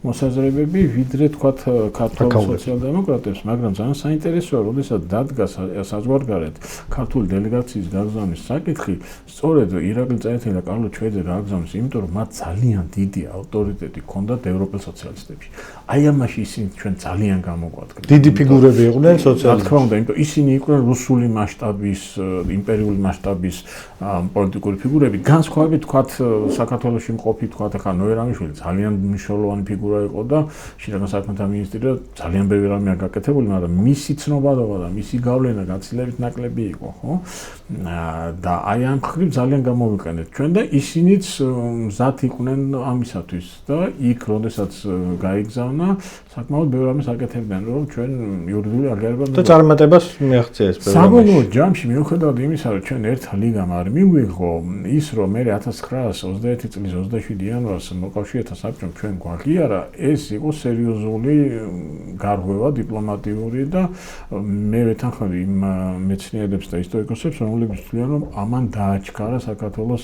მოსაზრებები ვიდრე თქვა ქართულ სოციალ-დემოკრატებს მაგრამ ძალიან საინტერესოა როდესაც დადგა საზღვარგარეთ ქართული დელეგაციის გაგზავნის საკითხი სწორედ ირაკლი წერეთელი და კარლო ჩხეიძე გააგზავნეს იმიტომ რომ მათ ძალიან დიდი ავტორიტეტი ჰქონდათ ევროპელ სოციალისტებში აი ამაში ისინი ჩვენ ძალიან გამოგვადგნენ დიდი ფიგურები იყვნენ სოციალისტები რა თქმა უნდა იმიტომ ისინი რუსული მასშტაბის, იმპერიული მასშტაბის პოლიტიკური ფიგურები, განსხვავებით თქვათ საქართველოში მყოფი თქვათ ახლა ნოერამიშვილი ძალიან მნიშვნელოვანი ფიგურა იყო და შინაგან საქმეთა მინისტრია ძალიან ბევრი რამეა გაკეთებული, მაგრამ მისი ცნობადობა და მისი გავლენა გაცილებით ნაკლები იყო, ხო? და აი ამ ხრივ ძალიან გამოვიყენეთ ჩვენ და ისინიც მზად იყვნენ ამისათვის და იქ როდესაც გაიგზავნა საკმაოდ ბევრი რამეს აკეთებდნენ, რომ ჩვენ იურიდიული აღიარება და წარმატებას მიაღწია ეს პროგრამა. საბოლოო ჯამში მიუხედავად იმისა, რომ ჩვენ ერთ ლიგამ არ მიგვიღო ის, რომ მე 1921 წლის 27 იანვარს მოკავშირეთა საბჭომ ჩვენ გვაღიარა, ეს იყო სერიოზული გარღვევა დიპლომატიური და მე ვეთანხმები იმ მეცნიერებს და ისტორიკოსებს, რომლებიც თვლიან, რომ ამან დააჩქარა საქართველოს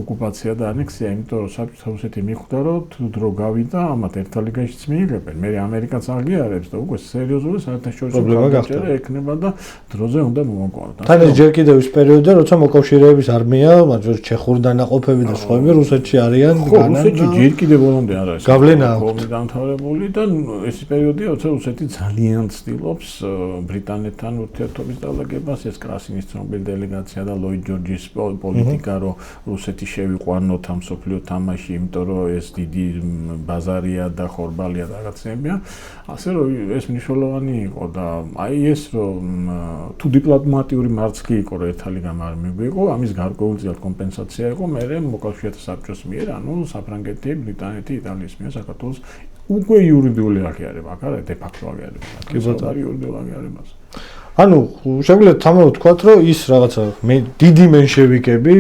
ოკუპაცია და ანექსია, იმიტომ რომ საბჭოთა რუსეთი მიხვდა, რომ თუ დრო გავიდა, ამათ ერთ ლიგაშიც მიიღებენ. მე ამერიკაც აღიარებს და უკვე სერიოზული საერთაშორისო პრობლემა ექნება და დროზე უნდა მომოგვარდეთ. თან ეს ჯერ კიდევ ის პერიოდია, როცა მოკავშირეების არმია, მაგრამ ჩეხური დანაყოფები და სხვაები რუსეთში არიან, რუსეთში ჯერ კიდევ ბოლომდე არ არის. გავლენა აქვს დამთავრებული და ეს პერიოდია, როცა რუსეთი ძალიან ცდილობს ბრიტანეთთან ურთიერთობის დალაგებას, ეს კრასინის ცნობილი დელეგაცია და ლოიდ ჯორჯის პოლიტიკა, რომ რუსეთი შევიყვანოთ ამ სოფლიო თამაში, იმიტომ რომ ეს დიდი ბაზარია და ხორბალია და რაღაცებია. ასე რომ ეს მნიშვნელოვანი იყო და აი ეს რომ თუ დიპლომატიური მარცხი იყო რომ ერთალი გამარ მიგვიყო, ამის გარკვეულწილად კომპენსაცია იყო მე მოკავშირეთა საბჭოს მიერ, ანუ საფრანგეთი, ბრიტანეთი, იტალიის მიერ საქართველოს უკვე იურიდიული აღიარება, აქ არა დე ფაქტო აღიარება. კი ბატონო, იურიდიული აღიარებას. ანუ შეგვიძლია თამამად ვთქვათ, რომ ის რაღაცა დიდი მენშევიკები,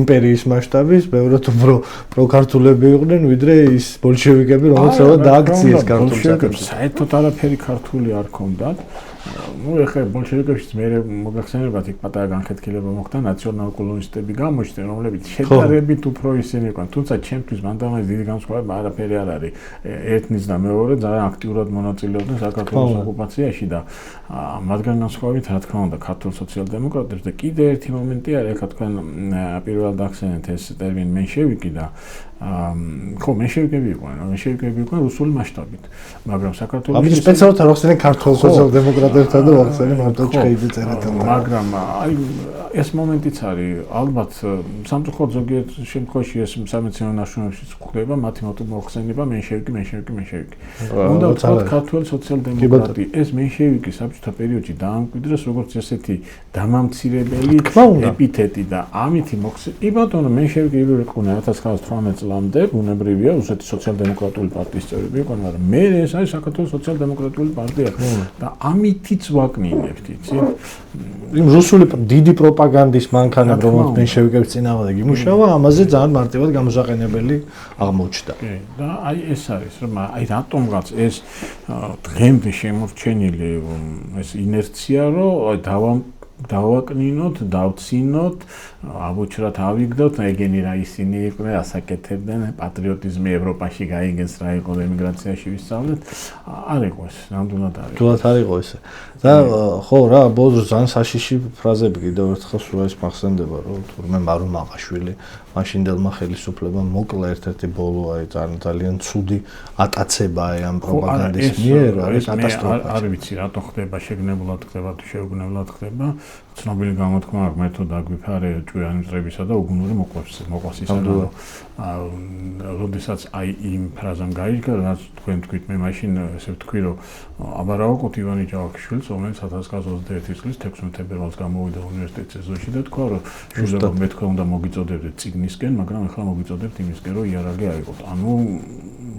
იმპერიის მასშტაბის, ბევრად უფრო პროქართულები იყვნენ, ვიდრე ის ბოლშევიკები, რომელიც დააქციეს ქართულ საკითხებს. საერთოდ არაფერი ქართული არ ქონდათ. ну ეხლა ბოლშევიკებშიც მე მოგახსენებათ იქ პატარა განხეთქილება მოხდა ნაციონალ-კოლონისტები გამოჩნდნენ რომლებიც შედარებით უფრო ისინი იყვნენ თუმცა ჩემთვის მანდამაის დიდი განსხვავება არაფერი არ არის ერთნის და მეორე ძალიან აქტიურად მონაწილეობდნენ საქართველოს ოკუპაციაში და მათგან განსხვავებით რა თქმა უნდა ქართულ სოციალ-დემოკრატებს და კიდე ერთი მომენტი არის ეხლა თქვენ პირველად ახსენეთ ეს ტერმინი მენშევიკი და ხო მენშევიკები იყვნენ რუსული მასშტაბით მაგრამ საქართველოს ამით სპეციალურად არ ახსენე ქართულ სოციალ-დემოკრატებთან და ახსენე მარტო ჩხეიძე წერეთელთან მაგრამ აი ეს მომენტიც არის ალბათ სამწუხაროდ ზოგიერთ შემთხვევაში ეს სამეცნიერო ნაშრომებშიც ხდება მათი მოხსენება მენშევიკი უნდა ვთქვათ ქართული სოციალ-დემოკრატი ეს მენშევიკი საბჭოთა პერიოდში დაამკვიდრეს როგორც ესეთი დამამცირებელი ეპითეტი და ამითი კი ბატონო მენშევიკი იყვნენ 1918 წლამდე ბუნებრივია რუსეთის სოციალ-დემოკრატიული პარტიის წევრები იყვნენ მაგრამ მე ეს არის საქართველოს სოციალ-დემოკრატიული პარტია და ამითიც ვაკნინებთ იცი იმ რუსული დიდი პროპაგანდის მანქანები რომელიც მენშევიკების წინააღმდეგ იმუშავა ამაზე ძალიან მარტივად გამოსაყენებელი აღმოჩნდა კი და აი ეს არის რომ აი რატომღაც ეს დღემდე შემორჩენილი ეს ინერცია რომ დავაკნინოთ, დავცინოთ, ავუჩრათ, ავიგდოთ, ეგენი რა ისინი იყვნენ, ასაკეთებდნენ, პატრიოტიზმი ევროპაში გაიგეს რა იყო ემიგრაციაში ვისწავლეთ. არ იყო ეს, ნამდვილად არ იყო. თულად არ იყო ესე. და ხო რა, ბოლოს ძალიან საშიში ფრაზები კიდევ ერთხელ სულ ეს მახსენდება, რომ თურმე მარო მაყაშვილი მაშინდელმა ხელისუფლებამ მოკლა ერთ-ერთი ბოლო აი ძალიან ცუდი ატაცება აი ამ პროპაგანდის მიერ, არის კატასტროფა. არ ვიცი რატო ხდება, შეგნებულად ხდება თუ შეუგნებლად ხდება. ცნობილი გამოთქმა აქვს მეთოდ აგვიფარე ჭვიანწრებისა და უგუნური მოყვასისა და როდესაც აი იმ ფრაზამ გაიგა რაც თქვენ თქვით მე მაშინ ესე ვთქვი რომ აბარაოკოთ ივანი ჯავახიშვილს რომელიც 1921 წლის 16 თებერვალს გამოვიდა უნივერსიტეტის ეზოში და თქვა რომ შვილებო მე თქვენ უნდა მოგიწოდებდეთ წიგნისკენ მაგრამ ახლა მოგიწოდებთ იმისკენ რომ იარაღი აიღოთ ანუ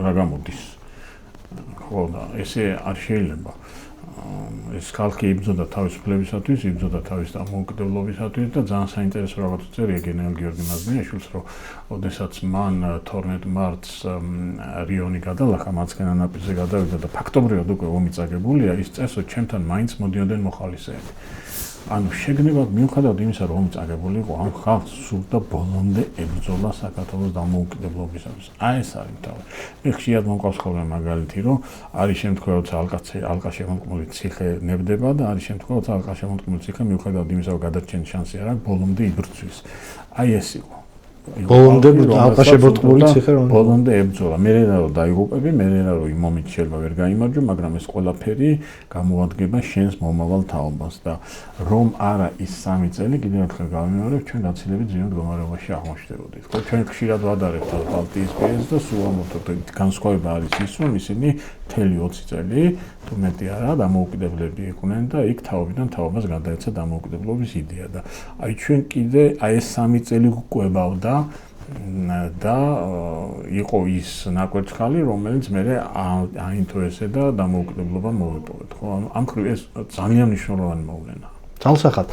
რა გამოდის ხო ხო და ესე არ შეიძლება. ეს ხალხი იბრძოდა თავისუფლებისათვის, იბრძოდა თავის დამოუკიდებლობისათვის და ძალიან საინტერესო რაღაც წერია გენერალ გიორგი მაზნიაშვილს, რომ ოდესაც მან 12 მარტს რიონი გადალახა, მარცხენა ნაპირზე გადავიდა და ფაქტობრივად უკვე ომი წაგებულია, ის წერს, რომ ჩემთან მაინც მოდიოდნენ მოხალისეები. ანუ შეგნებად მიუხედავად იმისა, რომ ომი წაგებული იყო, ამ ხალხს სურდა ბოლომდე ებრძოლა საქართველოს დამოუკიდებლობისათვის. აი ეს არის თავი. მე ხშირად მომყავს ხოლმე მაგალითი, რომ არის შემთხვევა, როცა ალყაშემოდგმული ციხე ნებდება და არის შემთხვევა, როცა ალყაშემოდგმული ციხე მიუხედავად იმისა, რომ გადარჩენის შანსი არ აქვს, ბოლომდე იბრძვის. აი ეს იყო. ბოლომდე ალყაშემოდგმული ციხე რომ ბოლომდე ებრძოლა. მე რა დაიღუპები, მე რა რომ იმ მომით შეიძლება ვერ გაიმარჯვო, მაგრამ ეს ყველაფერი გამოადგება შენს მომავალ თაობას და რომ არა ის 3 წელი კიდევ ერთხელ გავიმეორებ, ჩვენ გაცილებით ძვირ მდგომარეობაში აღმოჩნდებოდით. ხო, ჩვენ ხშირად ვადარებთ ბალტიის პირს და სულ ამბობთ, განსხვავება არის ის, რომ ისინი მთელი 20 წელი თუ მეტი არა დამოუკიდებლები იყვნენ და იქ თაობიდან თაობას გადაეცა დამოუკიდებლობის იდეა და აი ჩვენ კიდე აი ეს 3 წელი გვყვებავდა და იყო ის ნაკვერცხალი, რომელიც მე აინტერესე და დამოუკიდებლობა მოვიპოვეთ. ხო, ამ ხრივ ეს ძალიან მნიშვნელოვანი მოვლენაა. ძალსახად.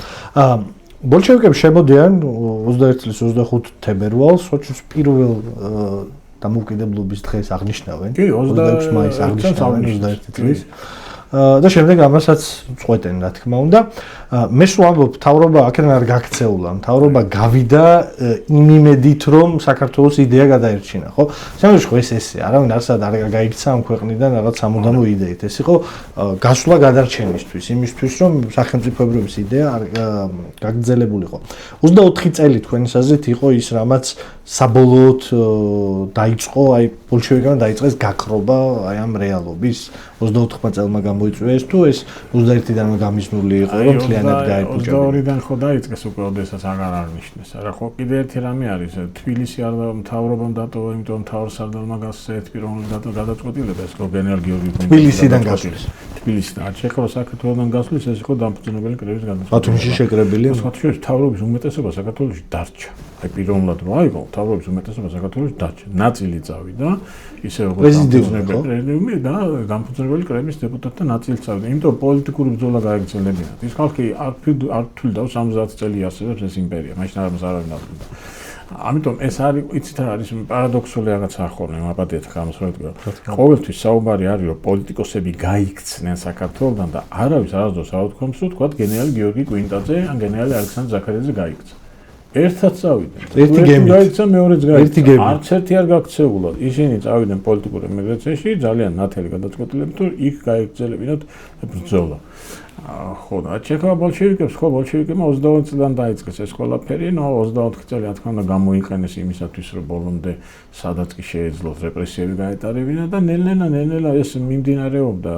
ბოლშევიკები შემოდიან 21 წლის 25 თებერვალს, სოჭის პირველ დამოუკიდებლობის დღეს აღნიშნავენ. 26 მაისს აღნიშნავენ 21 წლის. და შემდეგ ამასაც წყვეტენ, რა თქმა უნდა. მე სულ ამბობ, მთავრობა აქედან არ გაქცეულა, მთავრობა გავიდა იმ იმედით, რომ საქართველოს იდეა გადაერჩინა, ხო? შემდგომში ხო ესე, არავინ არსად არ გაიქცა ამ ქვეყნიდან რაღაც სამუდამო იდეით. ეს იყო გასვლა გადარჩენისთვის, იმისთვის, რომ სახელმწიფოებრიობის იდეა გაგრძელებულიყო. 24 წელი თქვენი აზრით იყო ის, რამაც საბოლოოდ დაიწყო, აი ბოლშევიკებმა დაიწყეს გაქრობა აი ამ რეალობის. 24 წელმა გამოიწვია ეს თუ ეს 21-დანმა გამიზნული იყო, რომ მთლიანად გაიფუჭებინა. 22-დან ხო დაიწყეს უკვე, ოდესაც აღარ აღნიშნეს. არა ხო, კიდე ერთი რამე არის, თბილისი არ მთავრობამ დატოვა, იმიტომ რომ მთავრსარდალმა გასცა ერთპიროვნული გადაწყვეტილება, ეს ხო გენერალ გიორგი თბილისიდან გასვლის. თბილისიდან, არ შეეხება საქართველოსთან გასვლის, ეს იყო დამფუძნებელი კრების გადაწყვეტილება. ბათუმში შეკრებილი. საქართველოს მთავრობის უმეტესობა საქართველოში დარჩა. აი პიროვნულად რა იყო, მთავრობის უმეტესობა საქართველოში დარჩა. ნაწილი წავიდა, ისე როგორც პრეზიდენტი და დამფუძნებელი კრების დეპუტატთა ნაწილიც წავიდა. იმიტომ პოლიტიკური ბრძოლა გაეგრძელებინათ. ის ხალხი არ თვლიდა 70 წელი არსებობს ეს იმპერია, მაშინ არავინ არ თვლიდა. ამიტომ ეს არის, იცით რა არის პარადოქსული რაღაცა ხოლმე, მაპატიეთ ხამს რო ეთქვა. ყოველთვის საუბარი არის, რომ პოლიტიკოსები გაიქცნენ საქართველოსთან და არავის არასდროს არ უთქვამს, რომ თქვა გენერალი გიორგი კვინტაძე ან გენერალი ალექსანდრე ზაქარიაძე გაიქცა. ერთად წავიდნენ. ერთი გემით გაიქცა, მეორეც გაიქცა. არც ერთი არ გაქცეულა. ისინი წავიდნენ პოლიტიკურ ემიგრაციაში, ძალიან ნათელი გადაწყვეტილებით, რომ იქ გაეგრძელებინათ ბრძოლა. ხო, და ჩეხა ბოლშევიკებს, ხო, ბოლშევიკებმა 22 წლიდან დაიწყეს ეს ყველაფერი, ნუ 24 წელი რა თქმა უნდა გამოიყენეს იმისათვის, რომ ბოლომდე სადაც კი შეეძლოთ რეპრესიები გაეტარებინა და ნელ-ნელა ეს მიმდინარეობდა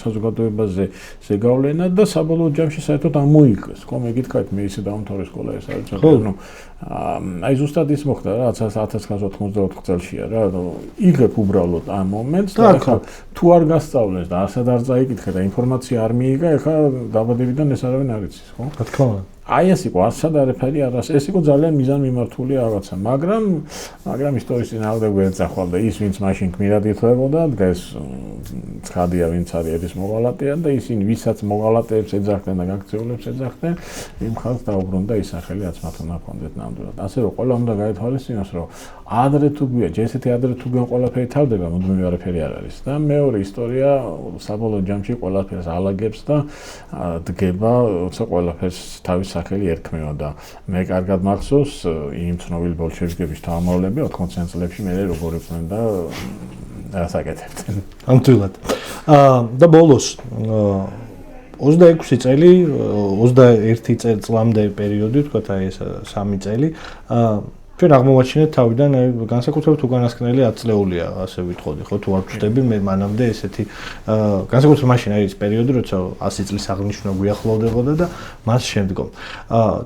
საზოგადოებაზე ზეგავლენა და საბოლოო ჯამში საერთოდ ამოიღეს. ხო, მე გითხარით, მე ისე დავამთავრე სკოლა ეს არის, ნუ აი ზუსტად ის მოხდა რა 1984 წელშია რა, იღებ უბრალოდ ამ მომენტს და ახლა თუ არ გასწავლეს და ასად არ წაიკითხე და ინფორმაცია არ მიიღე, ახლა დაბადებიდან ეს არავინ არ იცის, ხო? რა თქმა უნდა. აი ეს იყო ასად არაფერი არას, ეს იყო ძალიან მიზანმიმართული რაღაცა, მაგრამ ისტორიის წინააღმდეგ ეძახვალდა ის, ვინც მაშინ გმირად ითვლებოდა, დღეს ცხადია, ვინც არის ერის მოღალატეა და ისინი, ვისაც მოღალატეებს ეძახდნენ და გაქცეულებს ეძახდნენ, იმ ხალხს დაუბრუნდა ის სახელი, რაც მათ უნდა ჰქონდეთ ნამდვილად. ასე რომ ყველა უნდა გაითვალისწინოს, რომ ადრე თუ გვია, ესეთი ადრე თუ გვიან ყველაფერი თავდება, მუდმივი არაფერი არ არის და მეორე ისტორია საბოლოო ჯამში ყველაფერს ალაგებს და დგება, როცა ყველაფერს თავის სახელი ერქმევა და მე კარგად მახსოვს იმ ცნობილი ბოლშევიკების თავმოყრილები 80 წლებში მე როგორ იყვნენ და რასაკეთებდნენ. ამთვილად. და ბოლოს 26 წელი, 21 წლამდე პერიოდი, თქვათ აი ეს 3 წელი, ჩვენ აღმოვაჩინეთ თავიდან განსაკუთრებით უკანასკნელი 10 წლეულია, ასე ვიტყოდი, ხო, თუ არ ვჩნდები, მე მანამდე ესეთი განსაკუთრებით მაშინ არის პერიოდი, როცა 100 წლის აღნიშვნა გვიახლოვდებოდა და მას შემდგომ.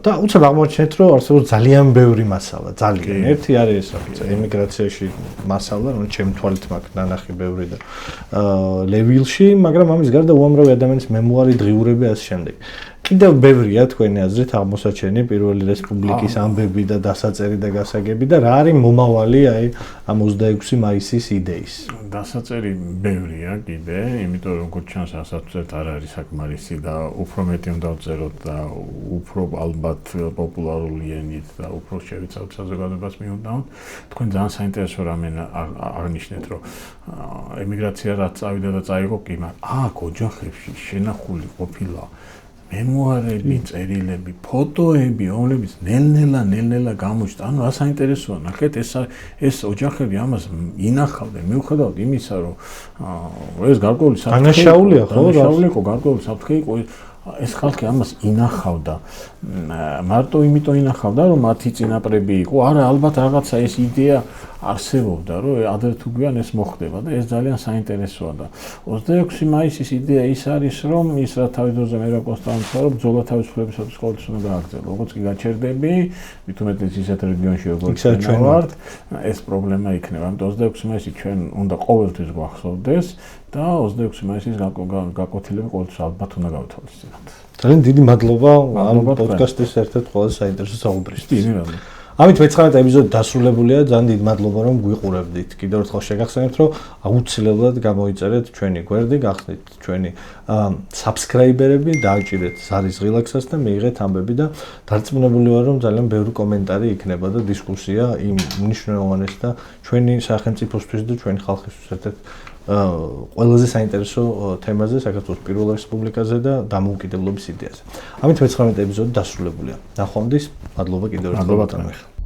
და უცებ აღმოვაჩინეთ, რომ არსებობს ძალიან ბევრი მასალა, ძალიან. ერთი არის ეს ემიგრაციაში მასალა, რომელიც ჩემი თვალით მაქვს ნანახი ბევრი და ლევილში, მაგრამ ამის გარდა უამრავი ადამიანის მემუარი, დღიურები ასე შემდეგ. კიდევ ბევრია თქვენი აზრით აღმოსაჩენი პირველი რესპუბლიკის ამბები და დასაწერი და გასაგები და რა არის მომავალი აი ამ 26 მაისის იდეის. დასაწერი ბევრია კიდე, იმიტომ რომ როგორც ჩანს ასაცეთ არ არის საკმარისი და უფრო მეტი უნდა ვწეროთ და უფრო ალბათ პოპულარული ენით და უფრო შევიცავთ საზოგადოებას მიუნდათ. თქვენ ძალიან საინტერესო რამე აღნიშნეთ, რომ ემიგრაცია რაც წავიდა და წაიღო კი, მაგრამ აქ ოჯახებში შენახული ყოფილა მემუარები, წერილები, ფოტოები, რომლებიც ნელ-ნელა გამოჩნდა. ანუ რა საინტერესოა, ნახეთ ეს ოჯახები ამას ინახავდნენ, მიუხედავად იმისა, რომ ეს გარკვეული საფრთხე დანაშაულია, ხო? დანაშაული იყო, გარკვეული საფრთხე იყო. ეს ხალხი ამას ინახავდა. მარტო იმიტომ ინახავდა, რომ მათი წინაპრები იყო. არა, ალბათ რაღაცა ეს იდეა არსებობდა, რომ ადრე თუ გვიან ეს მოხდება და ეს ძალიან საინტერესოა და 26 მაისის იდეა ის არის, რომ ის რა თავის დროზე მე რა კონსტანტა რომ ბრძოლა თავისუფლებისათვის ყოველთვის უნდა გააგრძელო. როგორც კი გაჩერდები, მით უმეტეს ისეთ რეგიონში როგორც ჩვენ ვართ, ეს პრობლემა იქნება. ამიტომ 26 მაისი ჩვენ უნდა ყოველთვის გვახსოვდეს და 26 მაისის გაკვეთილები ყოველთვის ალბათ უნდა გავითვალისწინოთ. ძალიან დიდი მადლობა ამ პოდკასტის ერთ-ერთ ყველაზე საინტერესო საუბრისთვის. ამით 19 ეპიზოდი დასრულებულია. ძალიან დიდი მადლობა რომ გვიყურებდით. კიდევ ერთხელ შეგახსენებთ რომ აუცილებლად გამოიწერეთ ჩვენი გვერდი, გახსნით ჩვენი subscriber-ები, დააჭირეთ ზარის ღილაკსაც და მიიღეთ ამბები და დარწმუნებული ვარ რომ ძალიან ბევრი კომენტარი იქნება და დისკუსია იმ მნიშვნელოვანეს და ჩვენი სახელმწიფოსთვის და ჩვენი ხალხისთვის ერთ-ერთ ყველაზე საინტერესო თემაზე, საქართველოს პირველ რესპუბლიკაზე და დამოუკიდებლობის იდეაზე. ამით 19 ეპიზოდი დასრულებულია. ნახვამდის, მადლობა კიდევ ერთხელ.